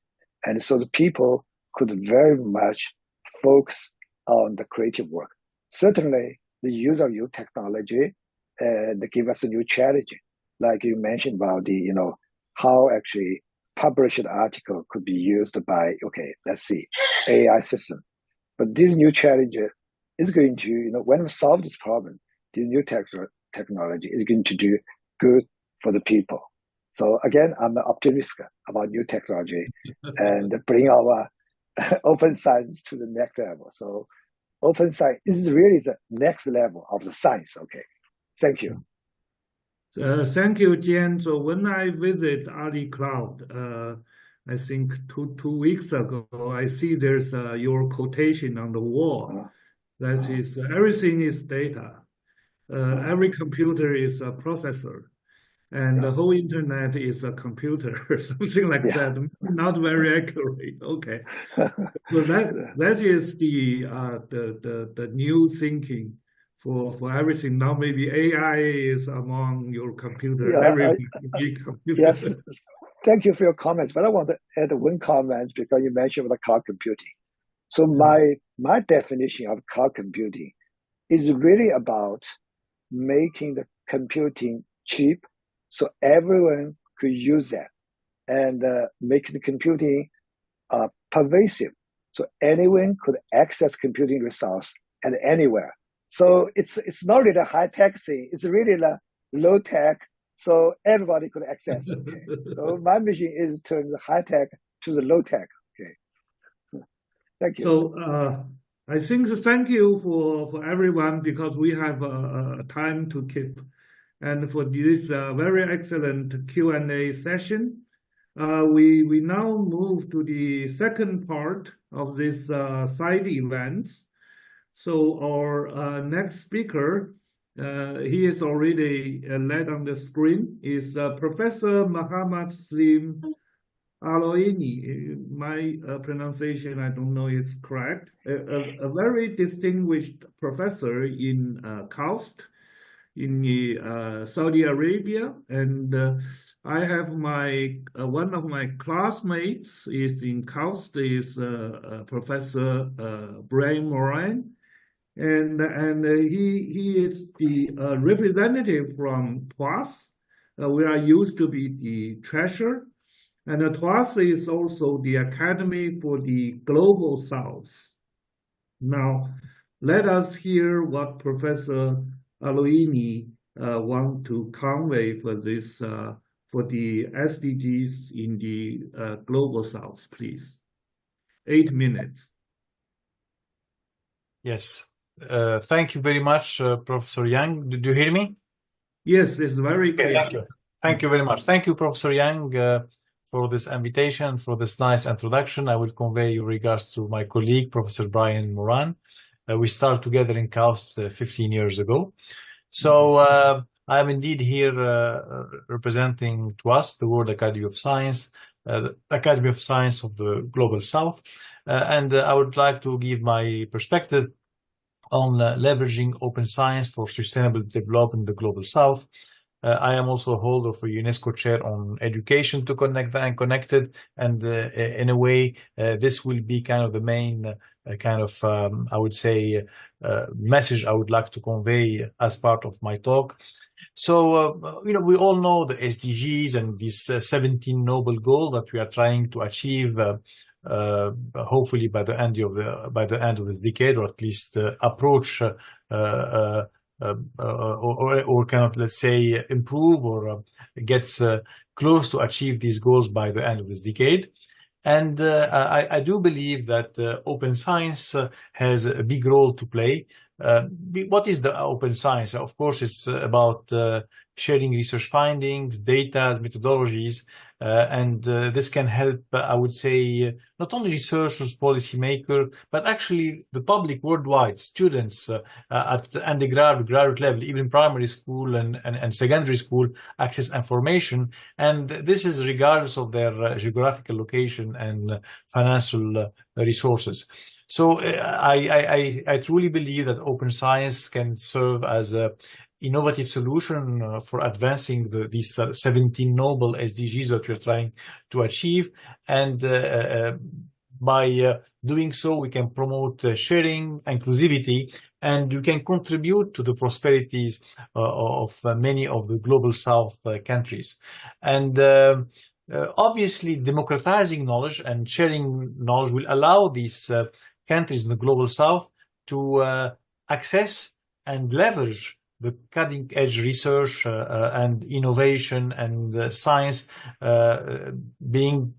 And so the people could very much focus on the creative work. Certainly, the use of new technology and give us a new challenge. Like you mentioned about the, you know, how actually published article could be used by, okay, let's see, AI system. But this new challenge is going to, you know, when we solve this problem, this new technology is going to do good for the people. So again, I'm optimistic about new technology and bring our open science to the next level. So open science is really the next level of the science. Okay, thank you. Thank you, Jian. So when I visit AliCloud, I think two weeks ago, I see there's your quotation on the wall. That is, everything is data. Every computer is a processor. And the whole internet is a computer, something like that. Not very accurate. Okay, so that is the new thinking for everything. Now maybe AI is among your computer. Yes, thank you for your comments. But I want to add one comment because you mentioned the cloud computing. So my definition of cloud computing is really about making the computing cheap, so everyone could use that, and make the computing pervasive, so anyone could access computing resource at anywhere. So it's not really a high-tech thing; it's really a low-tech, so everybody could access it. Okay? So my mission is to turn the high-tech to the low-tech. Okay, thank you. So I think thank you for everyone, because we have time to keep. And for this very excellent Q&A session, we now move to the second part of this side events. So our next speaker, he is already led on the screen, is Professor Muhammad Salim Al-Oini. My pronunciation, I don't know is correct. A very distinguished professor in KAUST, in Saudi Arabia, and I have one of my classmates is in KAUST, is Professor Brian Moran, and he is the representative from TWAS. We are used to be the treasurer, and TWAS is also the Academy for the Global South. Now, let us hear what Professor Al-Oini want to convey for this for the SDGs in the Global South, please. 8 minutes. Yes. Thank you very much, Professor Yang. Did you hear me? Yes, it's very clear. Thank you. Thank you very much. Thank you, Professor Yang, for this invitation, for this nice introduction. I will convey your regards to my colleague, Professor Brian Moran. We started together in KAUST 15 years ago. So I'm indeed here representing TWAS, the World Academy of Science, the Academy of Science of the Global South. And I would like to give my perspective on leveraging open science for sustainable development in the Global South. I am also a holder for UNESCO chair on education to connect the unconnected, and in a way, this will be kind of the main I would say, message I would like to convey as part of my talk. So, we all know the SDGs and these 17 noble goals that we are trying to achieve, hopefully by the end of this decade, or at least approach or kind of, let's say, improve or gets close to achieve these goals by the end of this decade. And I do believe that open science has a big role to play. What is the open science? Of course, it's about sharing research findings, data, methodologies, and this can help, I would say, not only researchers, policymakers, but actually the public worldwide, students at undergraduate, graduate level, even primary school and secondary school, access information. And this is regardless of their geographical location and financial resources. So I truly believe that open science can serve as a innovative solution for advancing these 17 noble SDGs that we're trying to achieve. And by doing so, we can promote sharing, inclusivity, and we can contribute to the prosperities of many of the Global South countries. And obviously, democratizing knowledge and sharing knowledge will allow these countries in the Global South to access and leverage the cutting-edge research and innovation and science being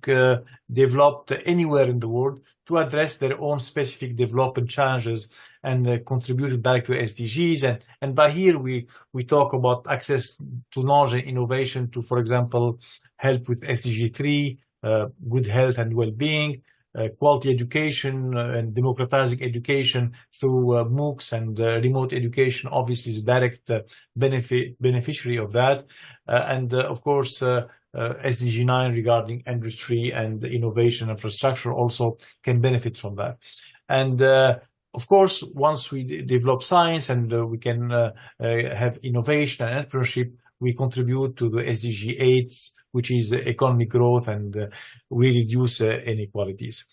developed anywhere in the world to address their own specific development challenges and contribute back to SDGs. And by here, we talk about access to knowledge and innovation to, for example, help with SDG 3, good health and well-being, quality education and democratizing education through MOOCs, and remote education obviously is direct beneficiary of that. And of course, SDG 9 regarding industry and innovation infrastructure also can benefit from that. And of course, once we develop science and we can have innovation and entrepreneurship, we contribute to the SDG 8, which is economic growth, and we reduce inequalities.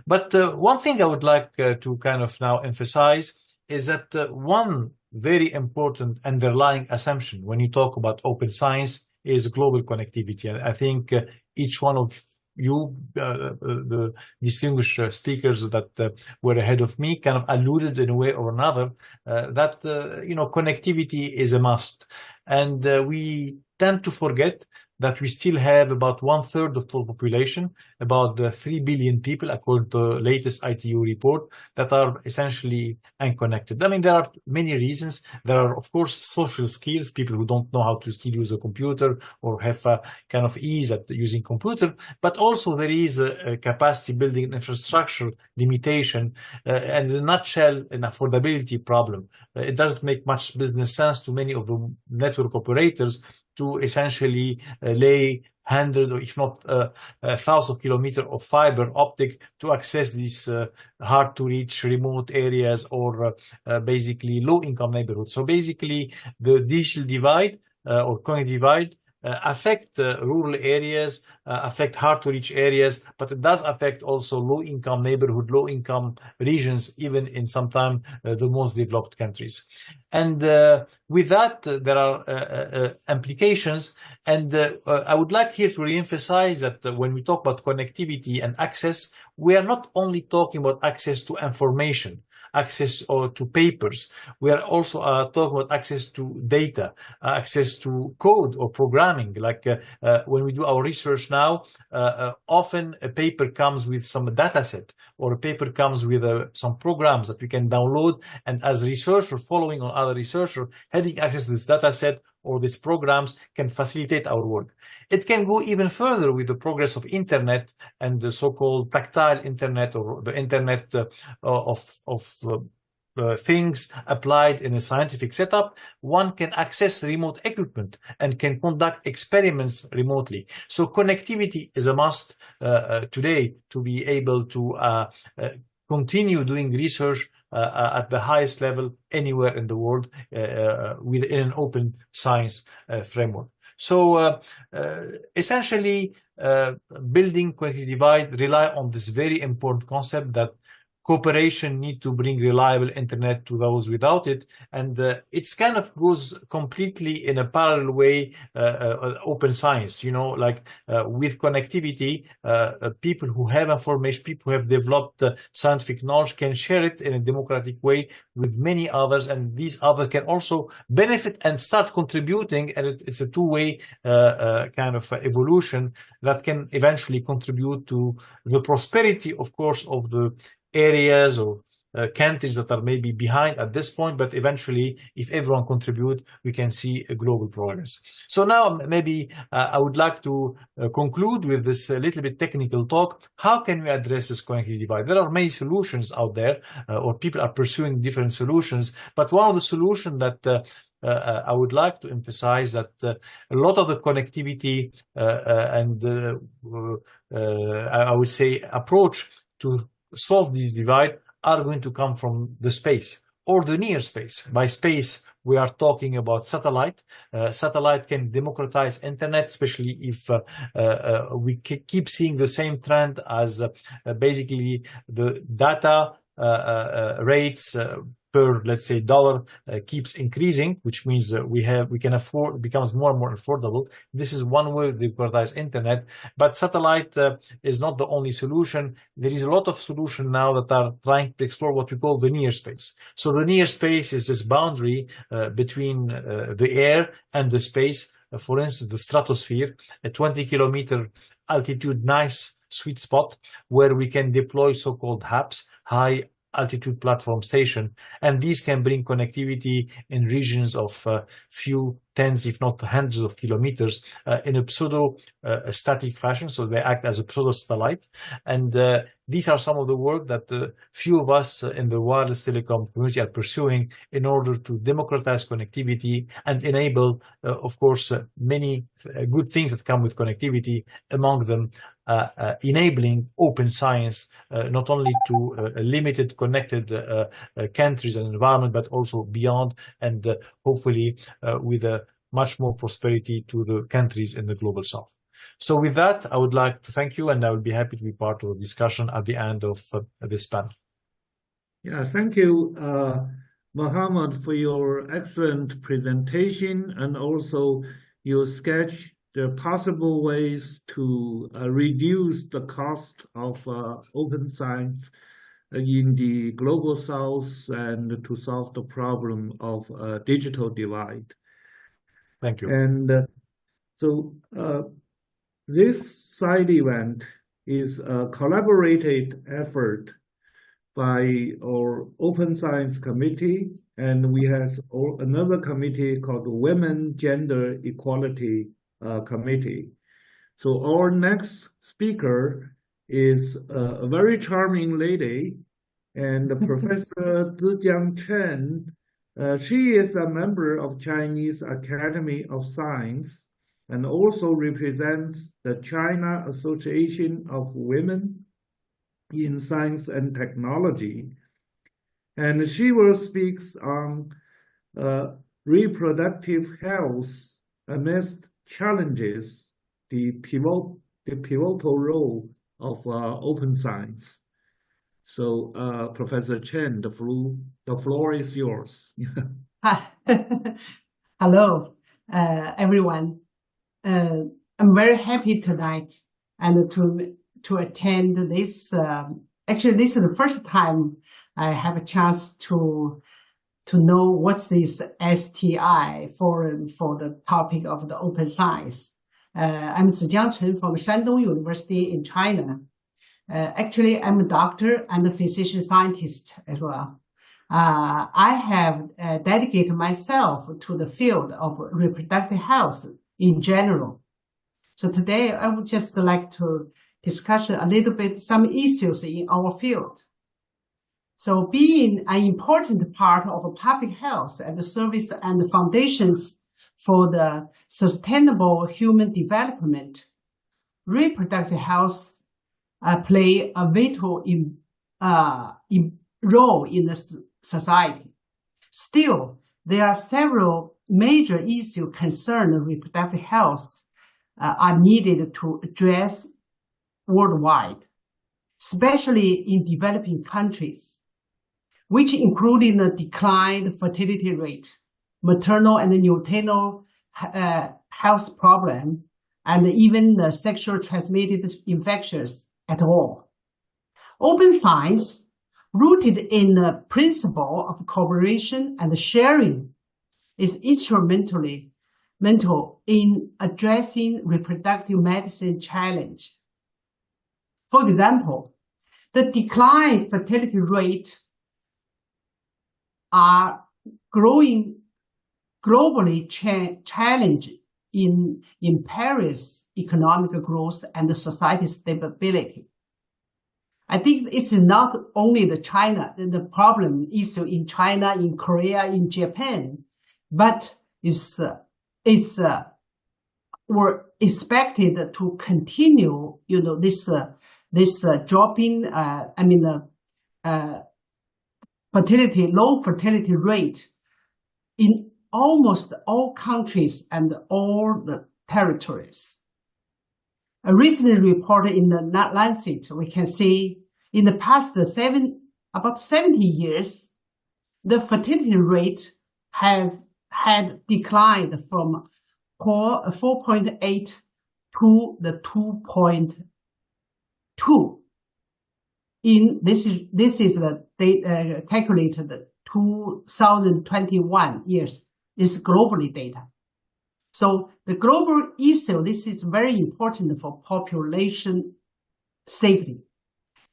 But one thing I would like to kind of now emphasize is that one very important underlying assumption when you talk about open science is global connectivity. And I think each one of you, the distinguished speakers that were ahead of me, kind of alluded in a way or another that connectivity is a must. And we tend to forget that we still have about 1/3 of the population, about 3 billion people, according to the latest ITU report, that are essentially unconnected. I mean, there are many reasons. There are, of course, social skills, people who don't know how to still use a computer or have a kind of ease at using computer, but also there is a capacity building infrastructure limitation, and in a nutshell, an affordability problem. It doesn't make much business sense to many of the network operators to essentially lay 100 or if not 1,000 kilometers of fiber optic to access these hard to reach remote areas or basically low income neighborhoods. So basically the digital divide or cognitive divide affect rural areas, affect hard to reach areas, but it does affect also low income neighborhood, low income regions, even in sometimes the most developed countries. And with that, there are implications. And I would like here to reemphasize that when we talk about connectivity and access, we are not only talking about access to information, access to papers. We are also talking about access to data, access to code or programming. Like when we do our research now, often a paper comes with some data set, or a paper comes with some programs that we can download. And as researcher, following on other researcher, having access to this data set or these programs can facilitate our work. It can go even further with the progress of internet and the so-called tactile internet, or the internet of things applied in a scientific setup, one can access remote equipment and can conduct experiments remotely. So connectivity is a must today to be able to continue doing research at the highest level anywhere in the world within an open science framework. So essentially, building connectivity divide rely on this very important concept that cooperation need to bring reliable internet to those without it, and it's kind of goes completely in a parallel way open science, you know, like with connectivity, people who have information, people who have developed scientific knowledge can share it in a democratic way with many others, and these others can also benefit and start contributing, and it's a two-way kind of evolution that can eventually contribute to the prosperity, of course, of the areas or countries that are maybe behind at this point, but eventually, if everyone contribute, we can see a global progress. So now maybe I would like to conclude with this little bit technical talk. How can we address this connectivity divide? There are many solutions out there, or people are pursuing different solutions, but one of the solutions that I would like to emphasize that a lot of the connectivity and I would say approach to solve this divide are going to come from the space or the near space. By space, we are talking about satellite. Satellite can democratize internet, especially if we keep seeing the same trend as basically the data rates per, let's say, dollar keeps increasing, which means we can afford, it becomes more and more affordable. This is one way to democratize internet, but satellite is not the only solution. There is a lot of solutions now that are trying to explore what we call the near space. So the near space is this boundary between the air and the space. For instance, the stratosphere, a 20-kilometer altitude, nice sweet spot where we can deploy so-called HAPS, high altitude platform station, and these can bring connectivity in regions of few tens, if not hundreds of kilometers in a pseudo static fashion. So they act as a pseudo satellite, and these are some of the work that few of us in the wireless telecom community are pursuing in order to democratize connectivity and enable, of course, many good things that come with connectivity, among them enabling open science, not only to limited connected countries and environment, but also beyond, and hopefully with a much more prosperity to the countries in the global south. So with that, I would like to thank you, and I will be happy to be part of the discussion at the end of this panel. Yeah, thank you, Mohammed, for your excellent presentation, and also your sketch the possible ways to reduce the cost of open science in the global south and to solve the problem of digital divide. Thank you. And so this side event is a collaborated effort by our Open Science Committee, and we have another committee called the Women Gender Equality Committee. So our next speaker is a very charming lady, and Professor Zijiang Chen. She is a member of Chinese Academy of Science and also represents the China Association of Women in Science and Technology. And she will speak on reproductive health amidst challenges, the pivotal role of open science. So, Professor Chen, the floor is yours. Hi. Hello, everyone. I'm very happy tonight and to attend this. Actually, this is the first time I have a chance to know what's this STI forum for the topic of the open science. I'm Zijiang Chen from Shandong University in China. Actually, I'm a doctor and a physician scientist as well. I have dedicated myself to the field of reproductive health in general. So today, I would just like to discuss a little bit some issues in our field. So being an important part of public health and the service and the foundations for the sustainable human development, reproductive health play a vital role in the society. Still, there are several major issues concerning reproductive health are needed to address worldwide, especially in developing countries, which including the declined fertility rate, maternal and neonatal health problem, and even the sexual transmitted infections at all. Open science, rooted in the principle of cooperation and sharing, is instrumental in addressing reproductive medicine challenge. For example, the declined fertility rate are growing globally challenge in Paris economic growth and the society stability. I think it's not only the problem issue in China, in Korea, in Japan, but we're expected to continue, this dropping, low fertility rate in almost all countries and all the territories. A recent report in the Lancet, we can see in the past about 70 years, the fertility rate had declined from 4.8 to the 2.2. This is the data calculated 2021 years. This is globally data. So the global issue, this is very important for population safety.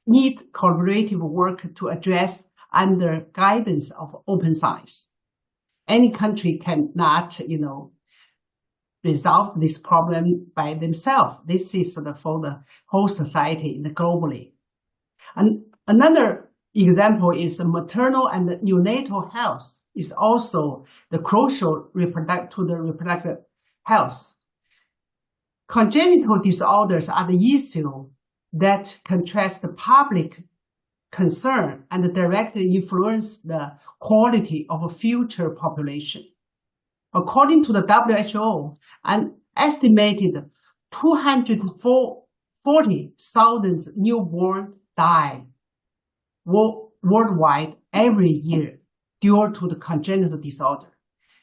Need collaborative work to address under guidance of open science. Any country cannot, resolve this problem by themselves. This is for the whole society globally. And another example is maternal and neonatal health is also the crucial to the reproductive health. Congenital disorders are the issue that contrast the public concern and directly influence the quality of a future population. According to the WHO, an estimated 240,000 newborns die worldwide every year due to the congenital disorder.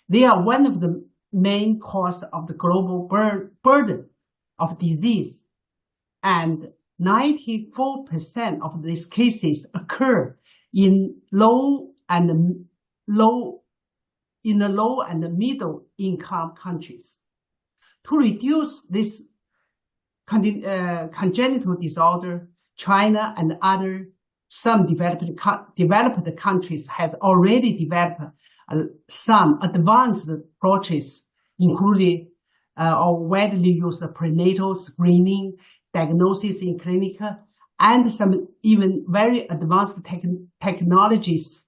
They are one of the main causes of the global burden of disease, and 94% of these cases occur in low and middle income countries. To reduce this congenital disorder, China and some developed countries has already developed some advanced approaches, including widely used prenatal screening, diagnosis in clinic, and some even very advanced technologies,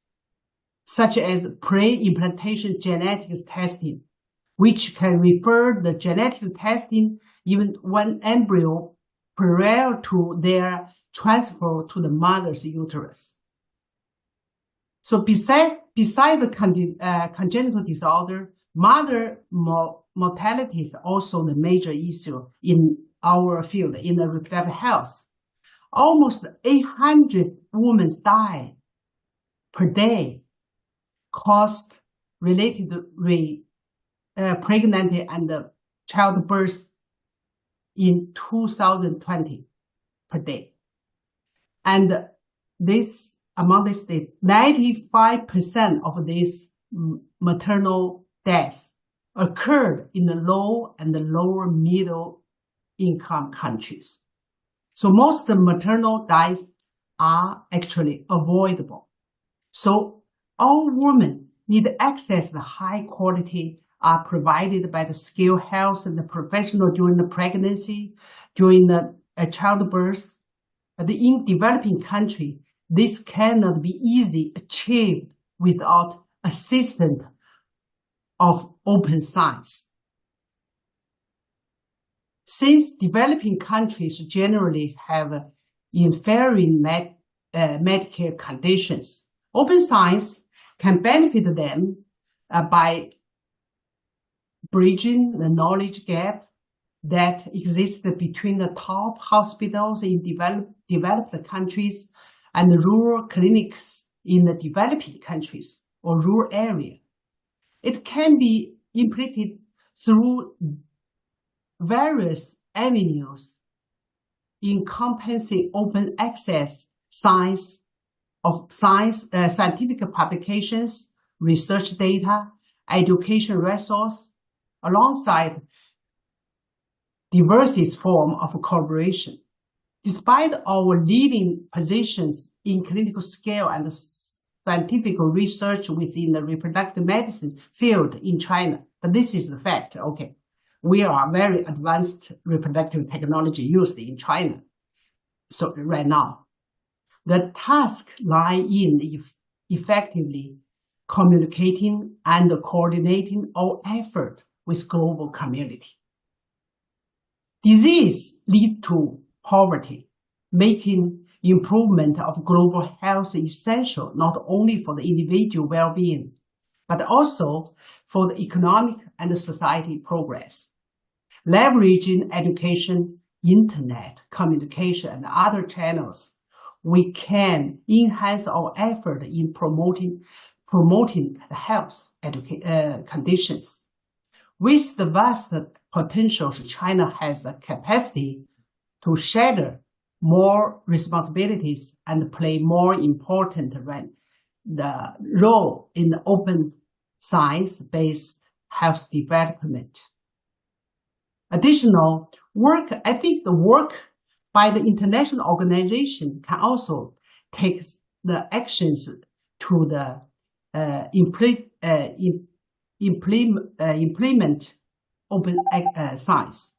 such as pre-implantation genetics testing, which can refer the genetics testing even one embryo prior to their transfer to the mother's uterus. So beside the congenital disorder, mother mortality is also the major issue in our field, in the reproductive health. Almost 800 women die per day, cost related to pregnancy and childbirth in 2020 per day. And among this, 95% of these maternal deaths occurred in the low and the lower middle income countries. So most of the maternal deaths are actually avoidable. So all women need access to high quality are provided by the skilled health and the professional during the pregnancy, during the childbirth. But in developing country, this cannot be easily achieved without assistance of open science. Since developing countries generally have inferior medical conditions, open science can benefit them by bridging the knowledge gap that exists between the top hospitals in developed countries and rural clinics in the developing countries or rural area. It can be implemented through various avenues encompassing open access scientific publications, research data, education resource, alongside diverse forms of cooperation. Despite our leading positions in clinical scale and scientific research within the reproductive medicine field in China, but this is the fact, okay. We are very advanced reproductive technology used in China. So right now, the task lies in effectively communicating and coordinating our effort with global community. Disease lead to poverty, making improvement of global health essential not only for the individual well-being, but also for the economic and society progress. Leveraging education, internet, communication, and other channels, we can enhance our effort in promoting the health conditions. With the vast potential, China has a capacity to shoulder more responsibilities and play more important the role in open science-based health development. Additional work, I think the work by the international organization can also take the actions to the implement open science.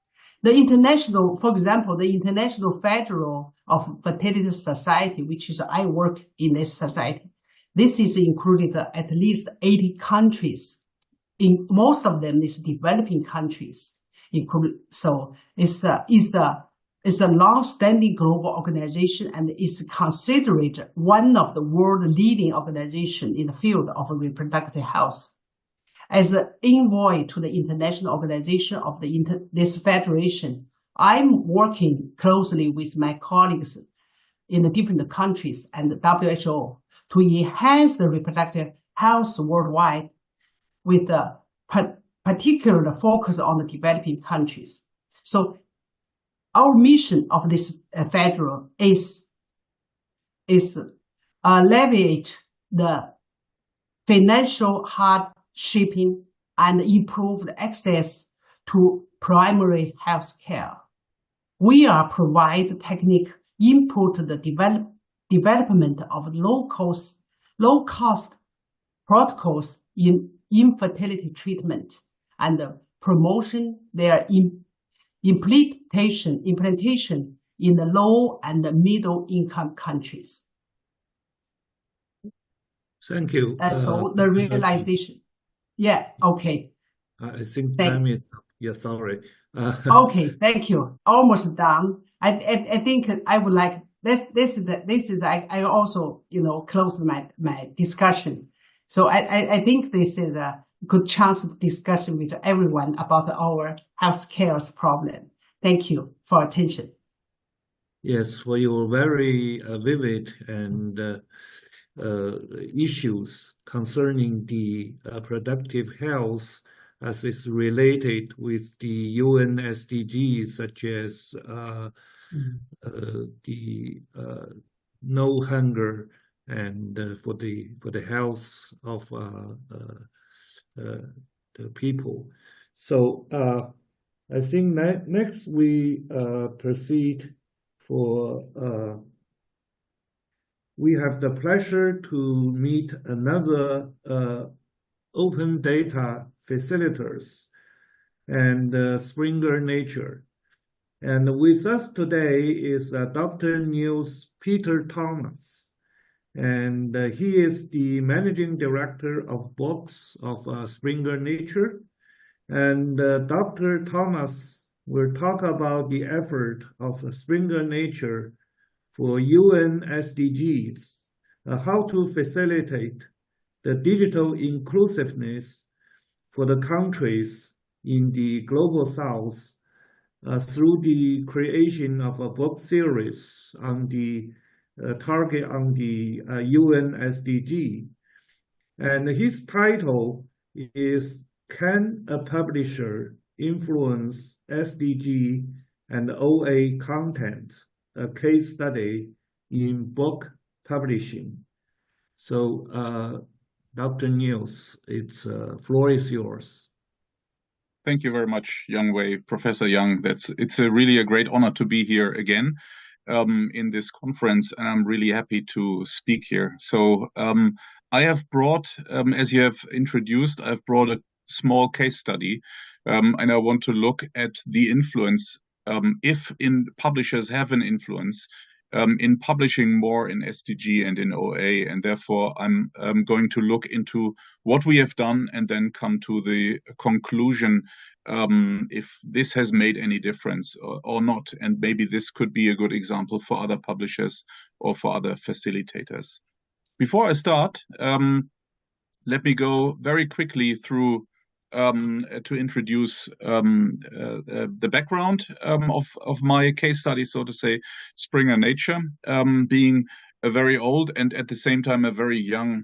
The international, for example, the International Federal of Fertility Society, which is I work in this society. This is included at least 80 countries. In most of them is developing countries. So it's a long-standing global organization and is considered one of the world leading organizations in the field of reproductive health. As an envoy to the international organization of this federation, I'm working closely with my colleagues in the different countries and the WHO to enhance the reproductive health worldwide with a particular focus on the developing countries. So our mission of this federal is alleviate the financial hardshiping and improve the access to primary health care. We are provide technique input to the development of low-cost protocols in infertility treatment and promotion their implementation in the low and the middle income countries. Thank you. So the realization. Yeah, okay. I think time is, yeah, sorry. Okay, thank you. Almost done. I think I would like this is I also close my discussion. So I think this is a good chance to discuss with everyone about our healthcare problem. Thank you for attention. Yes, for your very vivid and issues concerning the productive health as is related with the UN SDGs, such as the no hunger and for the health of the people. So I think next we proceed for we have the pleasure to meet another open data facilitators and Springer Nature. And with us today is Dr. Niels Peter Thomas. And he is the managing director of books of Springer Nature. And Dr. Thomas will talk about the effort of Springer Nature for UN SDGs, how to facilitate the digital inclusiveness for the countries in the Global South through the creation of a book series on the target on the UN SDG. And his title is Can a Publisher Influence SDG and OA Content? A case study in book publishing. So, Dr. Niels, floor is yours. Thank you very much, Yang Wei, Professor Yang. It's really a great honor to be here again in this conference, and I'm really happy to speak here. So I have brought, as you have introduced, I've brought a small case study, and I want to look at the influence, if publishers have an influence in publishing more in SDG and in OA, and therefore I'm going to look into what we have done and then come to the conclusion if this has made any difference or not, and maybe this could be a good example for other publishers or for other facilitators. Before I start, let me go very quickly through to introduce the background of my case study, so to say. Springer Nature, being a very old and at the same time a very young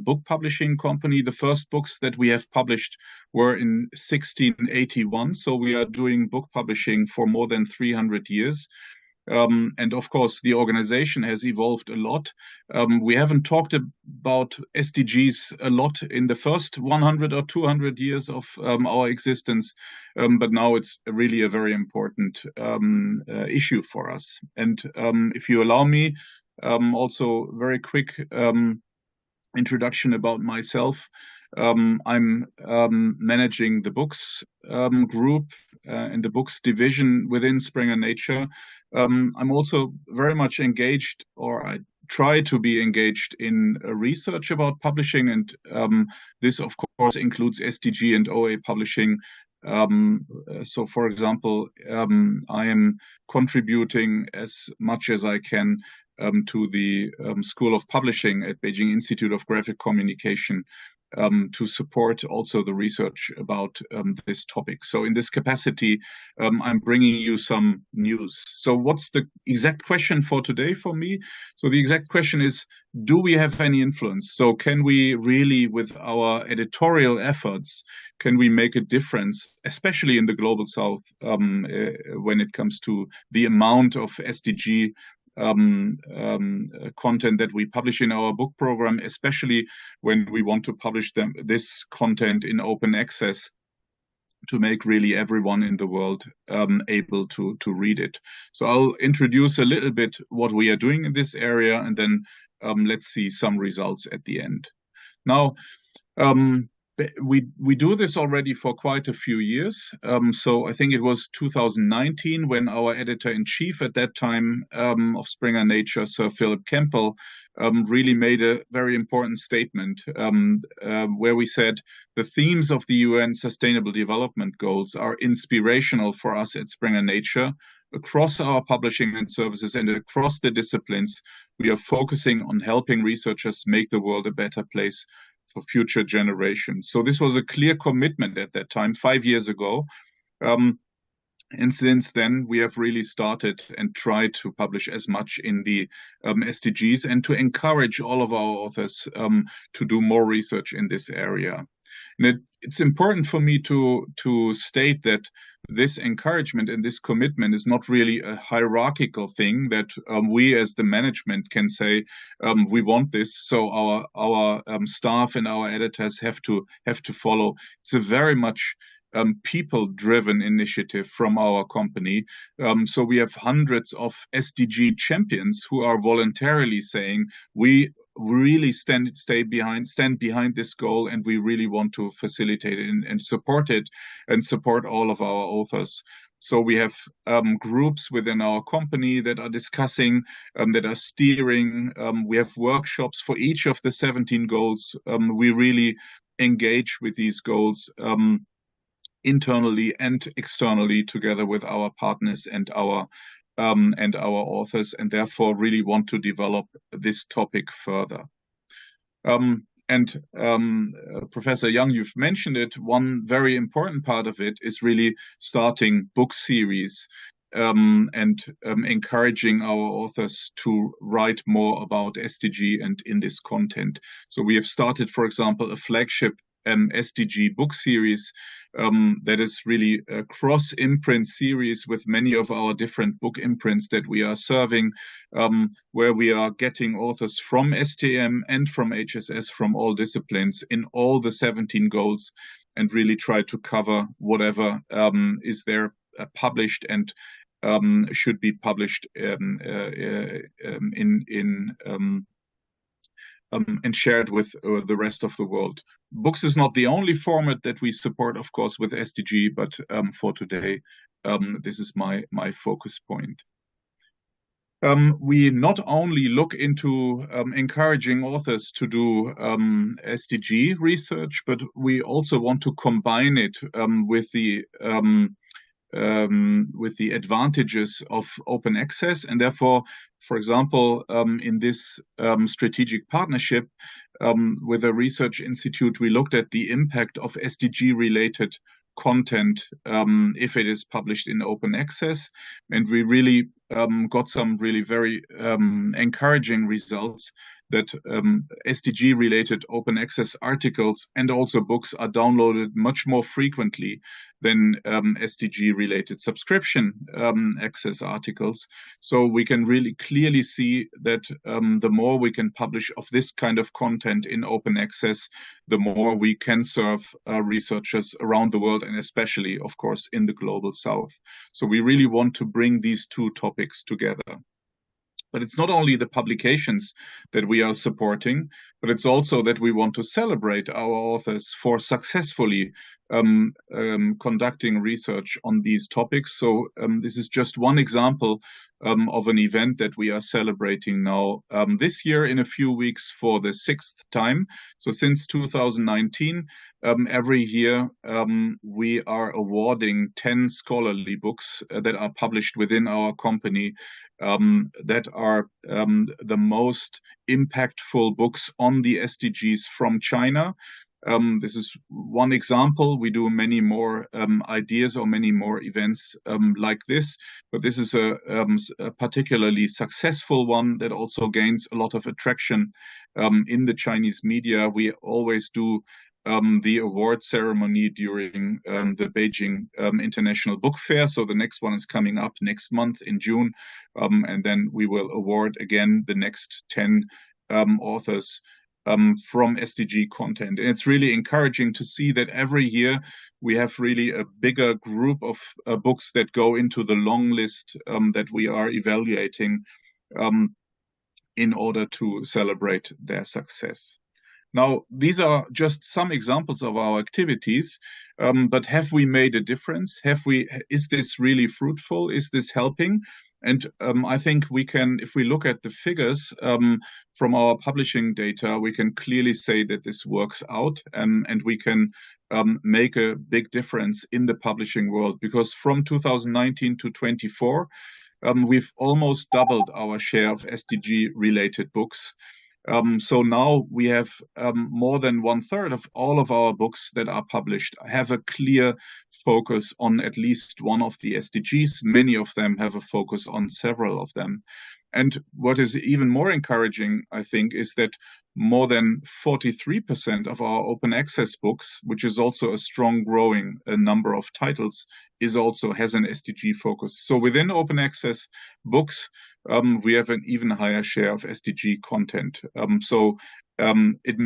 book publishing company. The first books that we have published were in 1681, so we are doing book publishing for more than 300 years. And of course, the organization has evolved a lot. We haven't talked about SDGs a lot in the first 100 or 200 years of our existence, but now it's really a very important issue for us. And if you allow me, also very quick introduction about myself. I'm managing the books group and the books division within Springer Nature. I'm also very much engaged, or I try to be engaged in research about publishing, and this of course includes SDG and OA publishing. So for example, I am contributing as much as I can to the School of Publishing at Beijing Institute of Graphic Communication to support also the research about this topic. So in this capacity, I'm bringing you some news. So what's the exact question for today for me? So the exact question is, do we have any influence? So can we really, with our editorial efforts, can we make a difference, especially in the Global South, when it comes to the amount of SDG content that we publish in our book program, especially when we want to publish this content in open access to make really everyone in the world able to read it. So I'll introduce a little bit what we are doing in this area, and then let's see some results at the end. Now, we do this already for quite a few years. So I think it was 2019 when our editor-in-chief at that time of Springer Nature, Sir Philip Campbell, really made a very important statement where we said the themes of the UN Sustainable Development Goals are inspirational for us at Springer Nature. Across our publishing and services and across the disciplines, we are focusing on helping researchers make the world a better place for future generations. So this was a clear commitment at that time, 5 years ago. And since then, we have really started and tried to publish as much in the SDGs and to encourage all of our authors to do more research in this area. And it's important for me to state that this encouragement and this commitment is not really a hierarchical thing that we as the management can say we want this, so our staff and our editors have to follow. It's a very much people-driven initiative from our company. So we have hundreds of SDG champions who are voluntarily saying we really stand behind this goal, and we really want to facilitate it and support it and support all of our authors. So we have groups within our company that are discussing, that are steering. We have workshops for each of the 17 goals. We really engage with these goals internally and externally together with our partners and our authors, and therefore really want to develop this topic further. Professor Young, you've mentioned it. One very important part of it is really starting book series and encouraging our authors to write more about SDG and in this content. So we have started, for example, a flagship SDG book series that is really a cross-imprint series with many of our different book imprints that we are serving, where we are getting authors from STM and from HSS, from all disciplines, in all the 17 goals, and really try to cover whatever is there published and should be published and shared with the rest of the world. Books is not the only format that we support, of course, with SDG, but for today, this is my focus point. We not only look into encouraging authors to do SDG research, but we also want to combine it with the advantages of open access, and therefore, for example, in this strategic partnership with a research institute, we looked at the impact of SDG-related content if it is published in open access, and we really got some really very encouraging results that SDG-related open access articles and also books are downloaded much more frequently than SDG-related subscription access articles. So we can really clearly see that the more we can publish of this kind of content in open access, the more we can serve researchers around the world, and especially, of course, in the global south. So we really want to bring these two topics together. But it's not only the publications that we are supporting, but it's also that we want to celebrate our authors for successfully conducting research on these topics. So this is just one example of an event that we are celebrating now this year in a few weeks for the 6th time. So since 2019, every year we are awarding 10 scholarly books that are published within our company that are the most impactful books on the SDGs from China. This is one example. We do many more ideas or many more events like this, but this is a particularly successful one that also gains a lot of attraction in the Chinese media. We always do the award ceremony during the Beijing International Book Fair. So the next one is coming up next month in June, and then we will award again the next 10 authors from SDG content. And it's really encouraging to see that every year we have really a bigger group of books that go into the long list that we are evaluating in order to celebrate their success. Now, these are just some examples of our activities, but have we made a difference? Is this really fruitful? Is this helping? And I think we can, if we look at the figures from our publishing data, we can clearly say that this works out, and we can make a big difference in the publishing world, because from 2019 to 24, we've almost doubled our share of SDG-related books. So now we have more than 1/3 of all of our books that are published have a clear focus on at least one of the SDGs. Many of them have a focus on several of them. And what is even more encouraging, I think, is that more than 43% of our open access books, which is also a strong growing number of titles, has an SDG focus. So within open access books, we have an even higher share of SDG content. It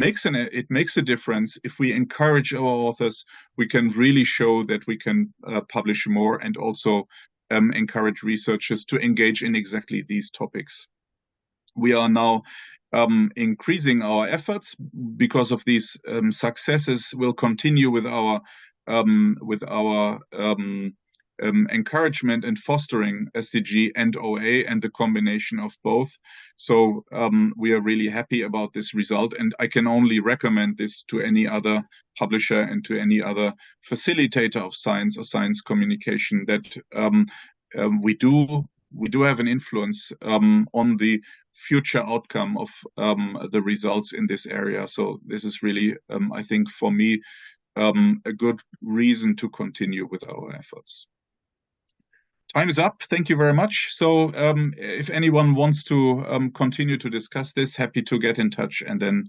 makes a difference. If we encourage our authors, we can really show that we can publish more, and also encourage researchers to engage in exactly these topics. We are now increasing our efforts because of these successes. We'll continue with our encouragement and fostering SDG and OA and the combination of both. So we are really happy about this result, and I can only recommend this to any other publisher and to any other facilitator of science or science communication, that we do have an influence on the future outcome of the results in this area. So this is really, I think, for me, a good reason to continue with our efforts. Time is up. Thank you very much. So if anyone wants to continue to discuss this, happy to get in touch, and then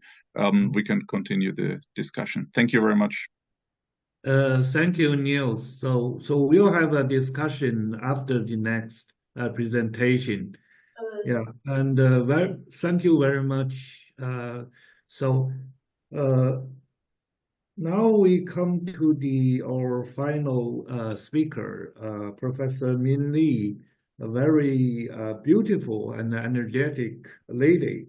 we can continue the discussion. Thank you very much. Thank you, Niels. So we'll have a discussion after the next presentation. Yeah, and thank you very much. Now we come to our final speaker, Professor Min Li, a very beautiful and energetic lady.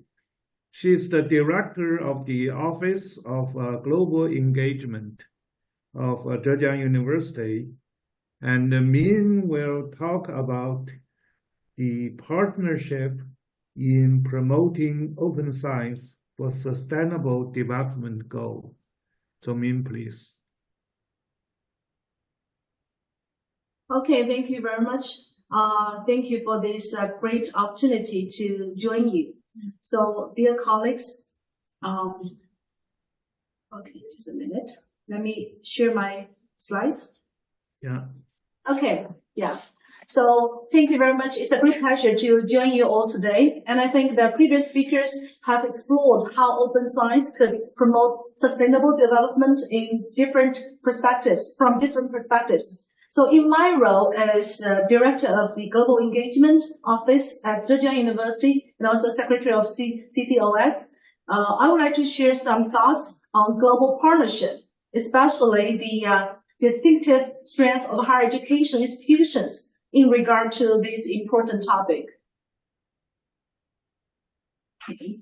She is the director of the Office of Global Engagement of Zhejiang University, and Min will talk about the partnership in promoting open science for sustainable development goals. So Min, please. Okay, thank you very much. Thank you for this great opportunity to join you. So, dear colleagues, okay, just a minute. Let me share my slides. Yeah. Okay, yeah. So thank you very much. It's a great pleasure to join you all today. And I think the previous speakers have explored how open science could promote sustainable development in different perspectives, from different perspectives. So in my role as director of the Global Engagement Office at Zhejiang University and also secretary of CCOS, I would like to share some thoughts on global partnership, especially the distinctive strength of higher education institutions in regard to this important topic. Okay.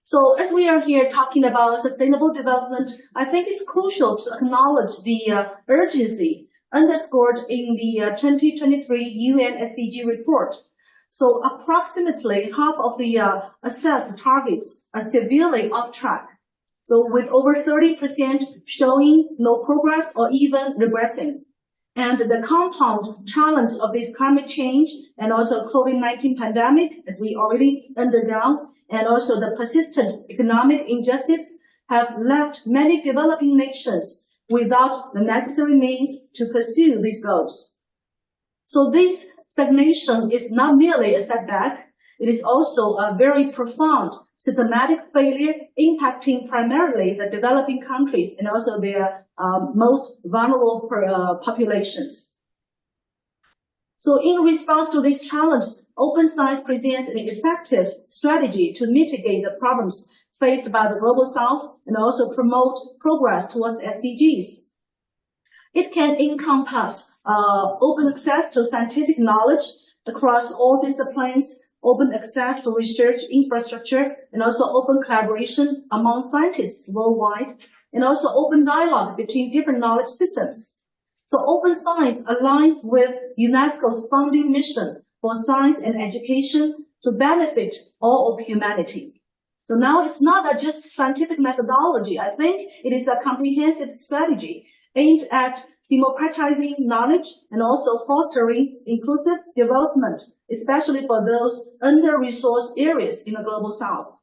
So as we are here talking about sustainable development, I think it's crucial to acknowledge the urgency underscored in the 2023 UN SDG report. So approximately half of the assessed targets are severely off track. So with over 30% showing no progress or even regressing. And the compound challenge of this climate change and also COVID-19 pandemic, as we already undergone, and also the persistent economic injustice have left many developing nations without the necessary means to pursue these goals. So this stagnation is not merely a setback, it is also a very profound systematic failure impacting primarily the developing countries and also their most vulnerable populations. So in response to this challenge, open science presents an effective strategy to mitigate the problems faced by the Global South and also promote progress towards SDGs. It can encompass open access to scientific knowledge across all disciplines, open access to research infrastructure, and also open collaboration among scientists worldwide, and also open dialogue between different knowledge systems. So open science aligns with UNESCO's founding mission for science and education to benefit all of humanity. So now it's not just scientific methodology. I think it is a comprehensive strategy aimed at democratizing knowledge and also fostering inclusive development, especially for those under-resourced areas in the Global South.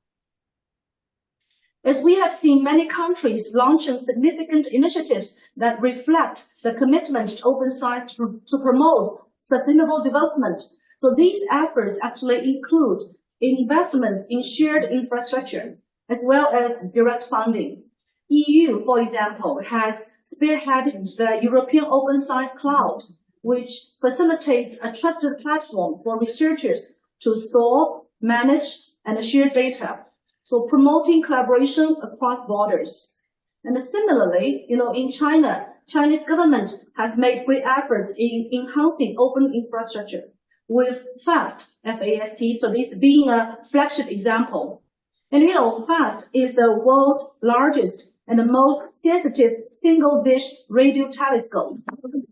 As we have seen many countries launching significant initiatives that reflect the commitment to open science to promote sustainable development. So these efforts actually include investments in shared infrastructure, as well as direct funding. EU, for example, has spearheaded the European Open Science Cloud, which facilitates a trusted platform for researchers to store, manage, and share data. So promoting collaboration across borders. And similarly, in China, Chinese government has made great efforts in enhancing open infrastructure with FAST, F-A-S-T, so this being a flagship example. And FAST is the world's largest and the most sensitive single-dish radio telescope.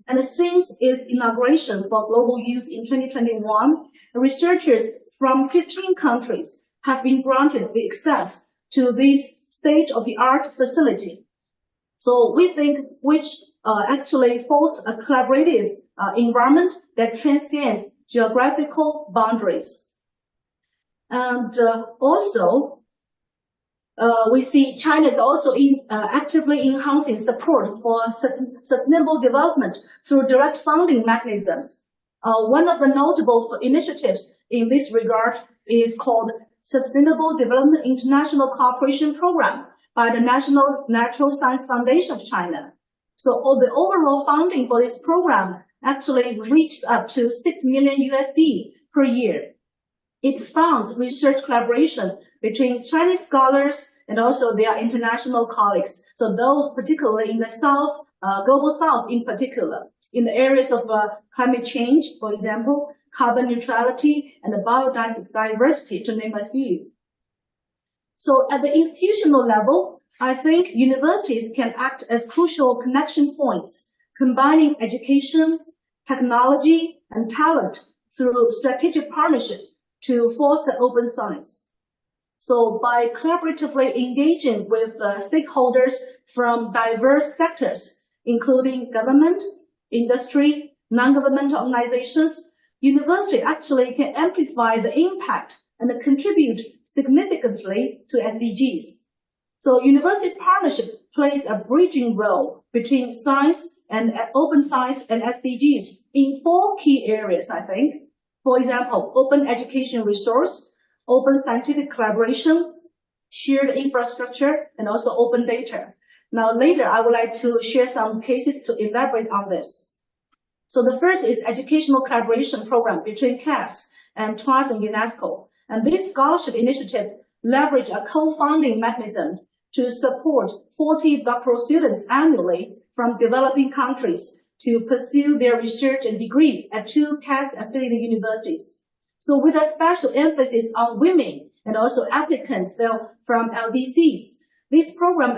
And since its inauguration for global use in 2021, researchers from 15 countries have been granted the access to this state-of-the-art facility. So we think which actually fosters a collaborative environment that transcends geographical boundaries. And also, we see China is also actively enhancing support for sustainable development through direct funding mechanisms. One of the notable initiatives in this regard is called Sustainable Development International Cooperation Program by the National Natural Science Foundation of China. So the overall funding for this program actually reaches up to $6 million per year. It funds research collaboration between Chinese scholars and also their international colleagues. So those particularly in the South, Global South in particular, in the areas of climate change, for example, carbon neutrality and biodiversity, to name a few. So at the institutional level, I think universities can act as crucial connection points, combining education, technology, and talent through strategic partnership to foster open science. So by collaboratively engaging with stakeholders from diverse sectors, including government, industry, non-governmental organizations, university actually can amplify the impact and contribute significantly to SDGs. So university partnership plays a bridging role between science and open science and SDGs in 4 key areas, I think. For example, open education resource, open scientific collaboration, shared infrastructure, and also open data. Now later, I would like to share some cases to elaborate on this. So the first is educational collaboration program between CAS and TWAS and UNESCO. And this scholarship initiative leverage a co-funding mechanism to support 40 doctoral students annually from developing countries to pursue their research and degree at 2 CAS-affiliated universities. So with a special emphasis on women and also applicants from LDCs, this program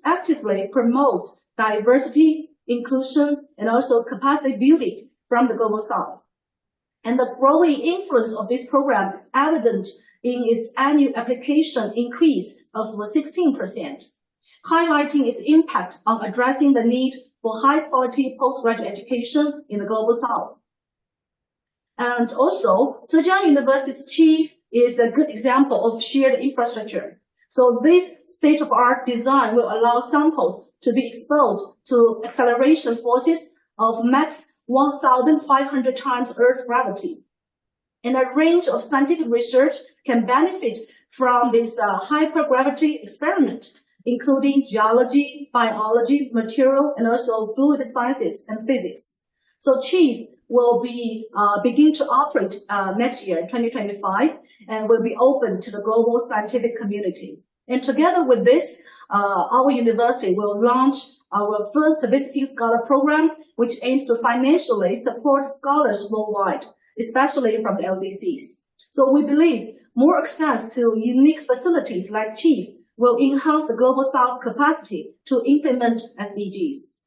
actively promotes diversity, inclusion, and also capacity building from the Global South. And the growing influence of this program is evident in its annual application increase of 16%, highlighting its impact on addressing the need for high-quality postgraduate education in the Global South. And also, Zhejiang University's chief is a good example of shared infrastructure. So this state-of-the-art design will allow samples to be exposed to acceleration forces of max 1,500 times Earth gravity. And a range of scientific research can benefit from this hypergravity experiment, including geology, biology, material, and also fluid sciences and physics. So CHIEF will be begin to operate next year, 2025, and will be open to the global scientific community. And together with this, our university will launch our first visiting scholar program, which aims to financially support scholars worldwide, especially from the LDCs. So we believe more access to unique facilities like CHIEF will enhance the Global South capacity to implement SDGs.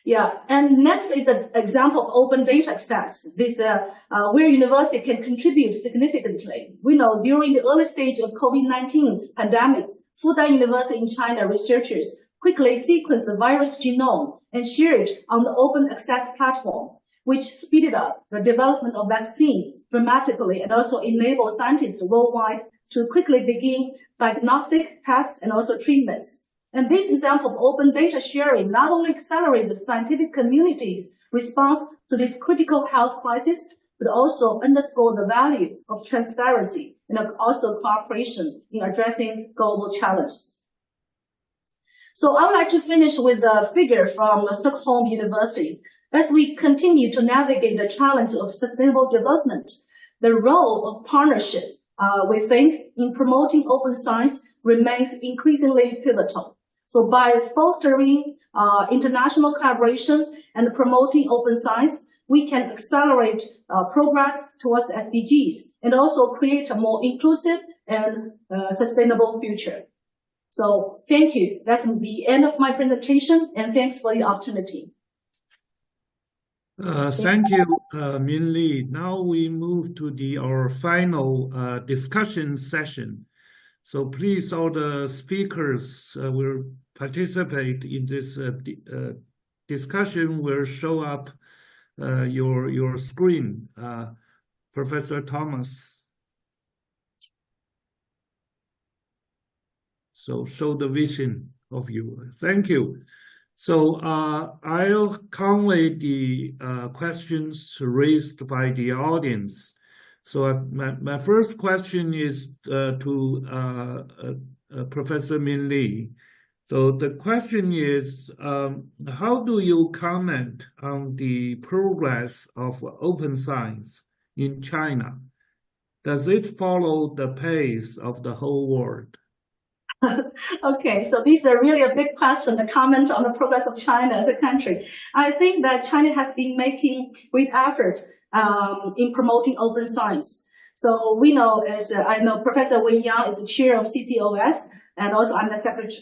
Yeah, and next is an example of open data access. This where university can contribute significantly. We know during the early stage of COVID-19 pandemic, Fudan University in China researchers quickly sequenced the virus genome and shared it on the open access platform, which speeded up the development of vaccine dramatically and also enabled scientists worldwide to quickly begin diagnostic tests and also treatments. And this example of open data sharing not only accelerated the scientific community's response to this critical health crisis, but also underscored the value of transparency and also cooperation in addressing global challenges. So I would like to finish with a figure from Stockholm University. As we continue to navigate the challenge of sustainable development, the role of partnership, we think, in promoting open science remains increasingly pivotal. So by fostering international collaboration and promoting open science, we can accelerate progress towards SDGs and also create a more inclusive and sustainable future. So thank you. That's the end of my presentation, and thanks for the opportunity. Thank you, Min Li. Now we move to our final discussion session. So please, all the speakers will participate in this discussion. Will show up your screen. Professor Thomas. So show the vision of you. Thank you. So I'll convey the questions raised by the audience. So my first question is to Professor Min Li. So the question is, how do you comment on the progress of open science in China? Does it follow the pace of the whole world? Okay, so this is really a big question, the comment on the progress of China as a country. I think that China has been making great effort in promoting open science. So we know, as I know, Professor Wei Yang is the chair of CCOS, and also I'm the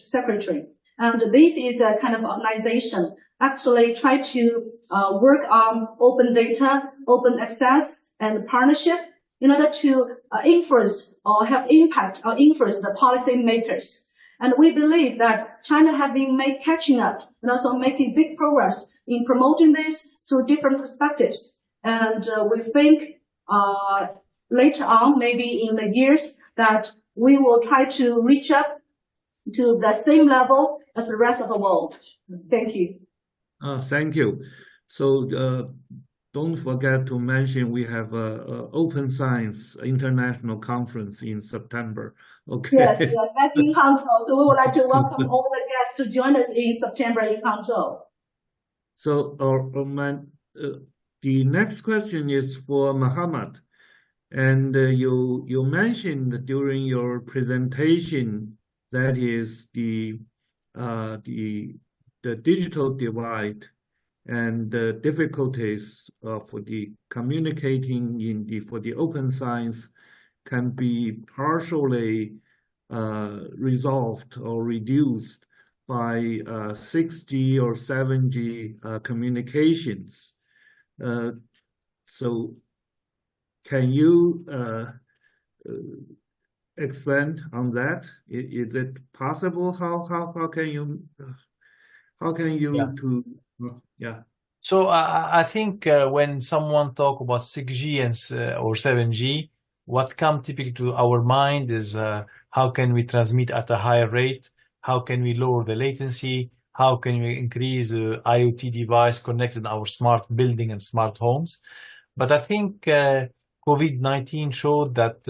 secretary. And this is a kind of organization actually try to work on open data, open access, and partnership in order to influence or have impact or influence the policy makers. And we believe that China has been catching up and also making big progress in promoting this through different perspectives. And we think later on, maybe in the years, that we will try to reach up to the same level as the rest of the world. Thank you. Thank you. So don't forget to mention we have a Open Science International Conference in September. Okay. Yes, that's in Hangzhou. So we would like to welcome all the guests to join us in September in Hangzhou. So the next question is for Muhammad. And you mentioned during your presentation that is the digital divide and the difficulties for the communicating for the open science can be partially resolved or reduced by 6G or 7G communications. So can you expand on that? Is it possible? How can you yeah. So I think when someone talk about 6G or 7G, what comes typically to our mind is how can we transmit at a higher rate? How can we lower the latency? How can we increase the IoT device connected in our smart building and smart homes? But I think COVID-19 showed that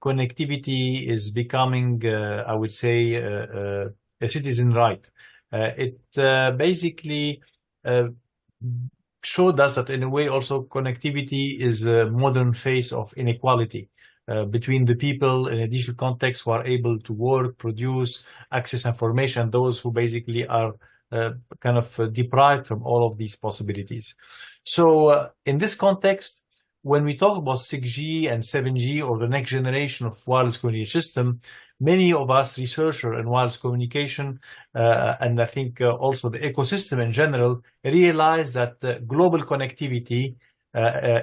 connectivity is becoming, I would say, a citizen right. It basically showed us that in a way also connectivity is a modern face of inequality between the people in a digital context who are able to work, produce, access information, those who basically are kind of deprived from all of these possibilities. So in this context, when we talk about 6G and 7G or the next generation of wireless communication system, many of us researchers in wireless communication, and I think also the ecosystem in general, realize that global connectivity,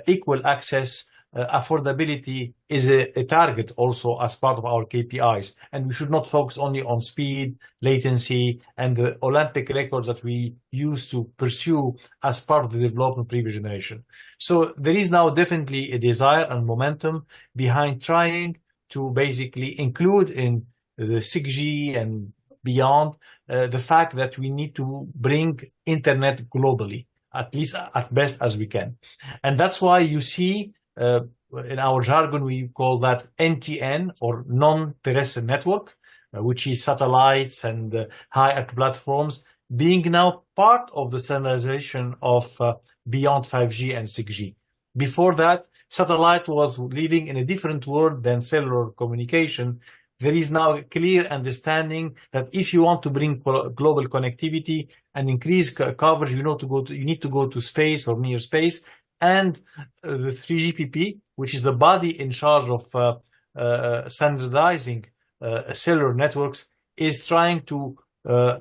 equal access, affordability is a target also as part of our KPIs. And we should not focus only on speed, latency, and the Olympic records that we used to pursue as part of the development previous generation. So there is now definitely a desire and momentum behind trying to basically include in the 6G and beyond the fact that we need to bring internet globally, at least at best as we can. And that's why you see in our jargon, we call that NTN or non-terrestrial network, which is satellites and high-end platforms being now part of the standardization of beyond 5G and 6G. Before that, satellite was living in a different world than cellular communication. There is now a clear understanding that if you want to bring global connectivity and increase coverage, you need to go to space or near space. And the 3GPP, which is the body in charge of standardizing cellular networks, is trying to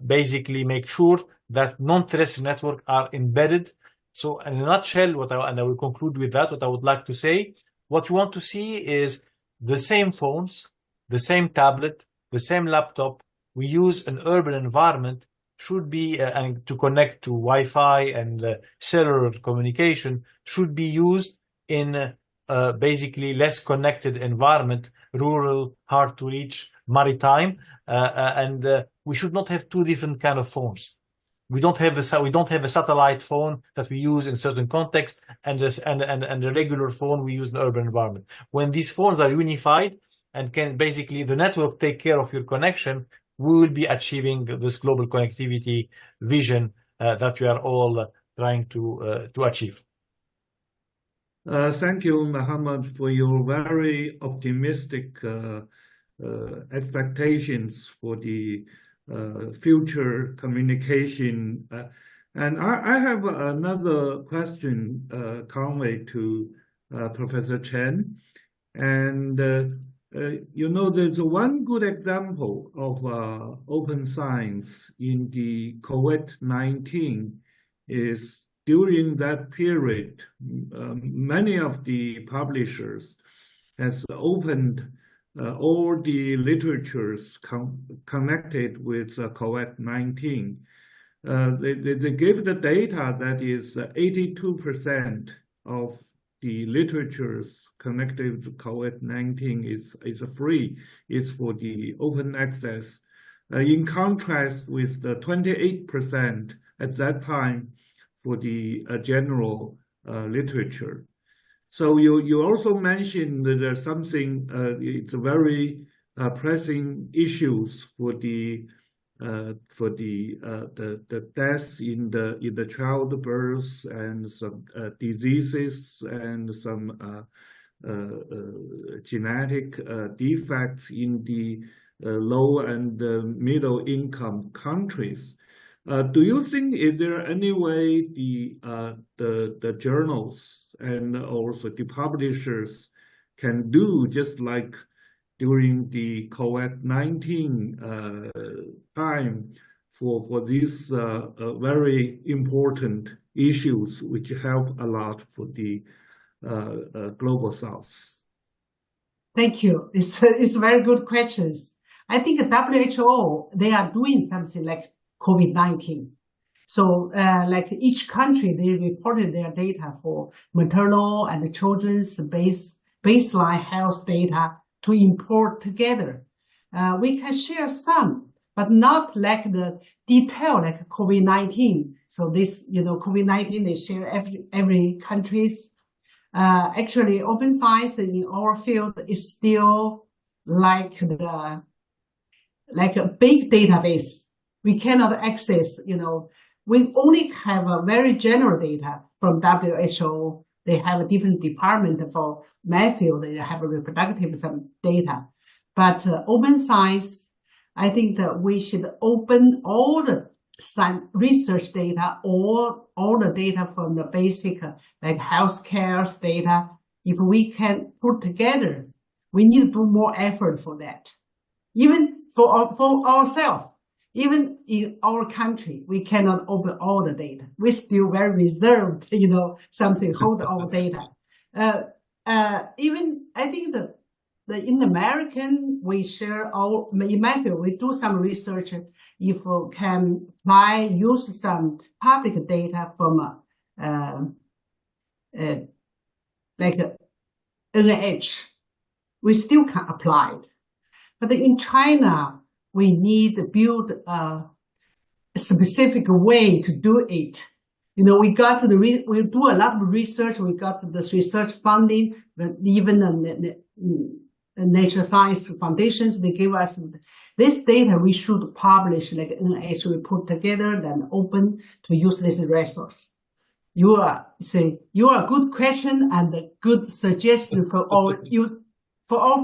basically make sure that non-terrestrial networks are embedded. So in a nutshell, and I will conclude with that, what I would like to say, what you want to see is the same phones, the same tablet, the same laptop we use in urban environment should be, and to connect to Wi-Fi and cellular communication, should be used in basically less connected environment, rural, hard to reach, maritime, and we should not have two different kind of phones. We don't have a satellite phone that we use in certain context, and a regular phone we use in urban environment. When these phones are unified and can basically the network take care of your connection, we will be achieving this global connectivity vision that we are all trying to achieve. Thank you, Mohammed, for your very optimistic expectations for the future communication. And I have another question, Conway, to Professor Chen. And there's one good example of open science in the COVID-19 is during that period, many of the publishers has opened all the literatures connected with COVID-19. They give the data that is 82% of the literatures connected to COVID-19 is free, it's for the open access. In contrast with the 28% at that time for the general literature. So you also mentioned that there's something, it's a very pressing issues for the deaths in the childbirth and some diseases and some genetic defects in the low and middle income countries. Do you think is there any way the journals and also the publishers can do just like during the COVID-19 time for these very important issues which help a lot for the global South? Thank you. It's very good questions. I think WHO, they are doing something like COVID-19. So like each country, they reported their data for maternal and children's baseline health data to import together. We can share some, but not like the detail like COVID-19. So this, COVID-19, they share every country's. Actually, open science in our field is still like a big database. We cannot access, we only have a very general data from WHO. They have a different department for Matthew. They have a reproductive some data. But open science, I think that we should open all the research data, all the data from the basic like healthcare data. If we can put together, we need to do more effort for that. Even for ourselves. Even in our country, we cannot open all the data. We're still very reserved, something hold our data. Even I think in American, we share in Matthew, we do some research if we can use some public data from like NIH. We still can apply it. But in China, we need to build a specific way to do it. We do a lot of research. We got this research funding, but even the Nature Science Foundations, they give us this data. We should publish, like NIH, we put together, then open to use this resource. You are a good question and a good suggestion for our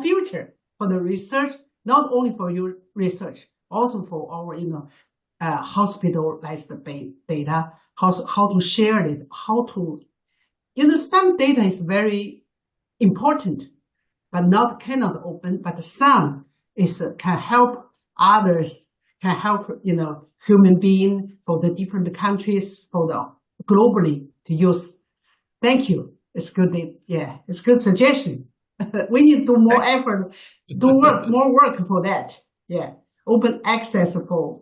future, for the research. Not only for your research, also for our, hospitalized data, how to share it, how to, some data is very important, but cannot open, but some can help others can help, human being for the different countries, for the globally to use. Thank you. It's good. Yeah, it's good suggestion. We need to do more effort, more work for that. Yeah, open access for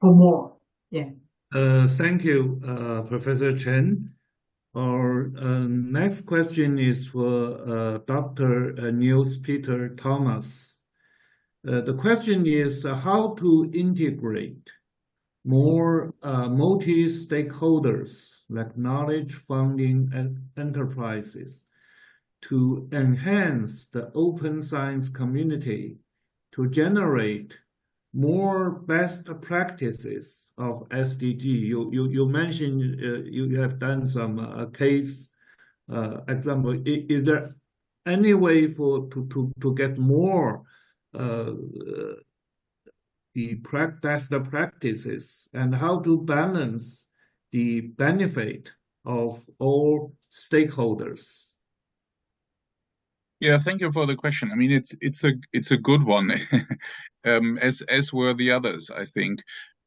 more. Yeah. Thank you, Professor Chen. Our next question is for Dr. Niels Peter Thomas. The question is how to integrate more multi-stakeholders like knowledge funding enterprises to enhance the open science community to generate more best practices of SDG. You mentioned you have done some case example. Is there any way to get more the best practices, and how to balance the benefit of all stakeholders? Yeah, thank you for the question. I mean, it's a good one, as were the others, I think.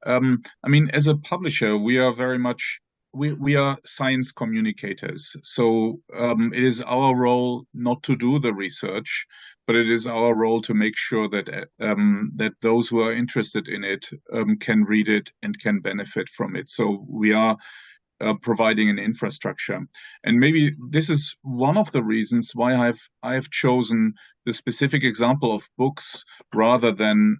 I mean, as a publisher, we are very much we are science communicators. So it is our role not to do the research, but it is our role to make sure that that those who are interested in it can read it and can benefit from it. So we are providing an infrastructure. And maybe this is one of the reasons why I've chosen the specific example of books rather than,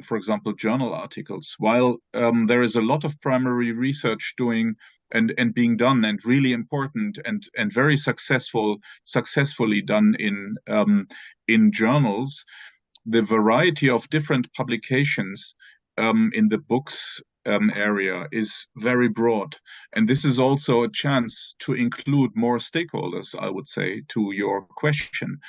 for example, journal articles. While there is a lot of primary research doing and being done and really important and very successfully done in journals, the variety of different publications in the books area is very broad. And this is also a chance to include more stakeholders, I would say, to your question.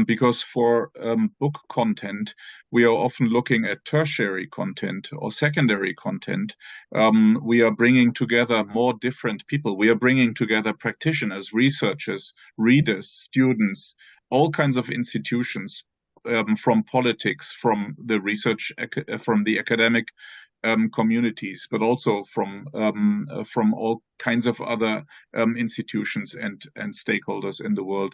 Because for book content, we are often looking at tertiary content or secondary content. We are bringing together more different people. We are bringing together practitioners, researchers, readers, students, all kinds of institutions, from politics, from the research, from the academic communities, but also from all kinds of other institutions and stakeholders in the world.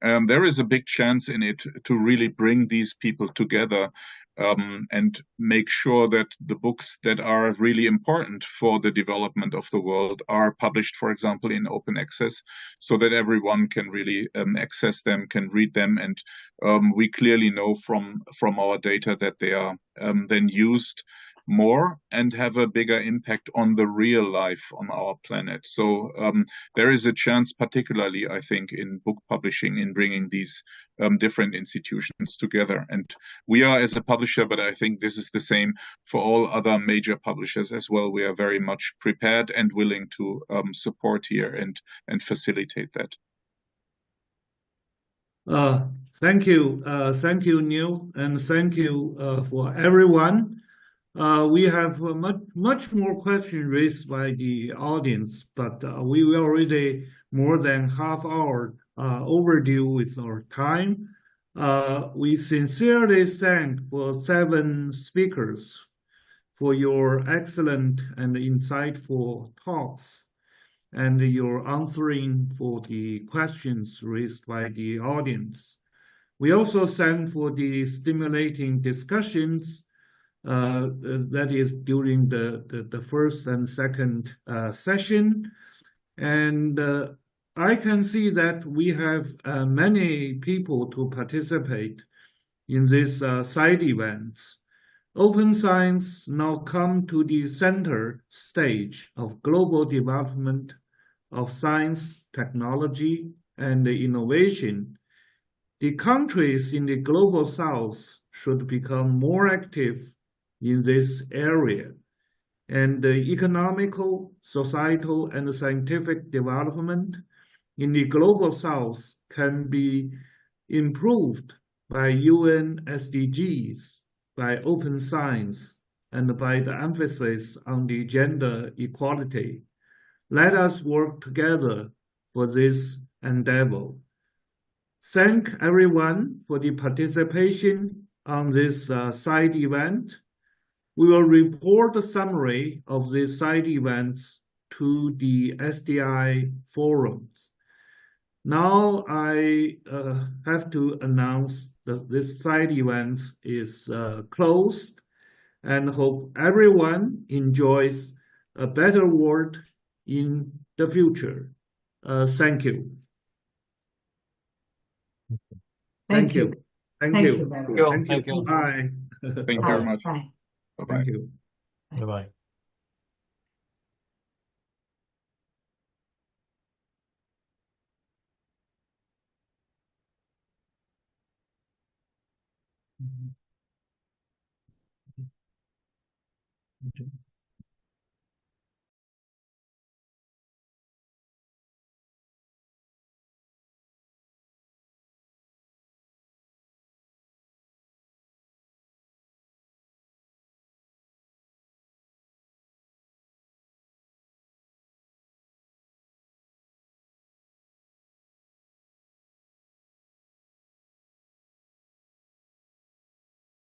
There is a big chance in it to really bring these people together and make sure that the books that are really important for the development of the world are published, for example, in open access, so that everyone can really access them, can read them. And we clearly know from our data that they are then used more and have a bigger impact on the real life on our planet. So there is a chance, particularly, I think, in book publishing, in bringing these different institutions together. And we are as a publisher, but I think this is the same for all other major publishers as well. We are very much prepared and willing to support here and facilitate that. Thank you, Neil, and thank you for everyone. We have much more questions raised by the audience, but we were already more than half hour overdue with our time. We sincerely thank for 7 speakers for your excellent and insightful talks and your answering for the questions raised by the audience. We also thank for the stimulating discussions that is during the first and second session. And I can see that we have many people to participate in this side events. Open science now come to the center stage of global development of science, technology, and innovation. The countries in the global south should become more active in this area, and the economical, societal, and scientific development in the global south can be improved by UN SDGs, by open science, and by the emphasis on the gender equality. Let us work together for this endeavor. Thank everyone for the participation. on this side event. We will report a summary of these side events to the SDI forums. Now I have to announce that this side event is closed, and hope everyone enjoys a better world in the future. Thank you. Thank you. Thank Thank you. you very much. Thank you. Bye. Thank you very much. Bye. Bye-bye. Thank you. Bye-bye. Mhm.